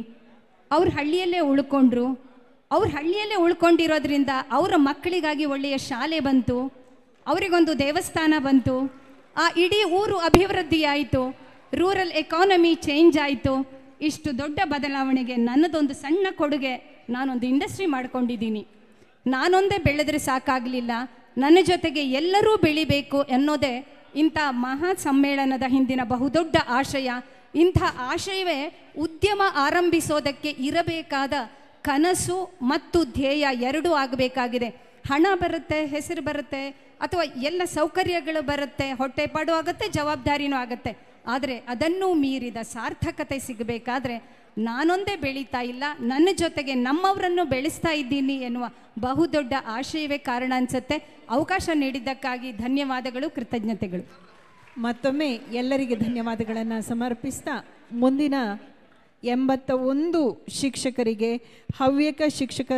ಅವ್ರು ಹಳ್ಳಿಯಲ್ಲೇ ಉಳ್ಕೊಂಡ್ರು. ಅವ್ರು ಹಳ್ಳಿಯಲ್ಲೇ ಉಳ್ಕೊಂಡಿರೋದ್ರಿಂದ ಅವರ ಮಕ್ಕಳಿಗಾಗಿ ಒಳ್ಳೆಯ ಶಾಲೆ ಬಂತು, ಅವರಿಗೊಂದು ದೇವಸ್ಥಾನ ಬಂತು, ಆ ಇಡೀ ಊರು ಅಭಿವೃದ್ಧಿ ಆಯಿತು, ರೂರಲ್ ಎಕಾನಮಿ ಚೇಂಜ್ ಆಯಿತು. ಇಷ್ಟು ದೊಡ್ಡ ಬದಲಾವಣೆಗೆ ನನ್ನದೊಂದು ಸಣ್ಣ ಕೊಡುಗೆ, ನಾನೊಂದು ಇಂಡಸ್ಟ್ರಿ ಮಾಡ್ಕೊಂಡಿದ್ದೀನಿ. ನಾನೊಂದೇ ಬೆಳೆದ್ರೆ ಸಾಕಾಗಲಿಲ್ಲ, ನನ್ನ ಜೊತೆಗೆ ಎಲ್ಲರೂ ಬೆಳಿಬೇಕು ಅನ್ನೋದೇ ಇಂಥ ಮಹಾ ಸಮ್ಮೇಳನದ ಹಿಂದಿನ ಬಹುದೊಡ್ಡ ಆಶಯ. ಇಂಥ ಆಶಯವೇ ಉದ್ಯಮ ಆರಂಭಿಸೋದಕ್ಕೆ ಇರಬೇಕಾದ ಕನಸು ಮತ್ತು ಧ್ಯೇಯ ಎರಡೂ ಆಗಬೇಕಾಗಿದೆ. ಹಣ ಬರುತ್ತೆ, ಹೆಸರು ಬರುತ್ತೆ, ಅಥವಾ ಎಲ್ಲ ಸೌಕರ್ಯಗಳು ಬರುತ್ತೆ, ಹೊಟ್ಟೆಪಾಡು ಆಗುತ್ತೆ, ಜವಾಬ್ದಾರಿನೂ ಆಗುತ್ತೆ. ಆದರೆ ಅದನ್ನೂ ಮೀರಿದ ಸಾರ್ಥಕತೆ ಸಿಗಬೇಕಾದ್ರೆ ನಾನೊಂದೇ ಬೆಳೀತಾ ಇಲ್ಲ, ನನ್ನ ಜೊತೆಗೆ ನಮ್ಮವರನ್ನು ಬೆಳೆಸ್ತಾ ಇದ್ದೀನಿ ಎನ್ನುವ ಬಹುದೊಡ್ಡ ಆಶಯವೇ ಕಾರಣ ಅನಿಸುತ್ತೆ. ಅವಕಾಶ ನೀಡಿದ್ದಕ್ಕಾಗಿ ಧನ್ಯವಾದಗಳು, ಕೃತಜ್ಞತೆಗಳು. ಮತ್ತೊಮ್ಮೆ ಎಲ್ಲರಿಗೆ ಧನ್ಯವಾದಗಳನ್ನು ಸಮರ್ಪಿಸ್ತಾ ಮುಂದಿನ 81 ಶಿಕ್ಷಕರಿಗೆ ಹವ್ಯಕ ಶಿಕ್ಷಕ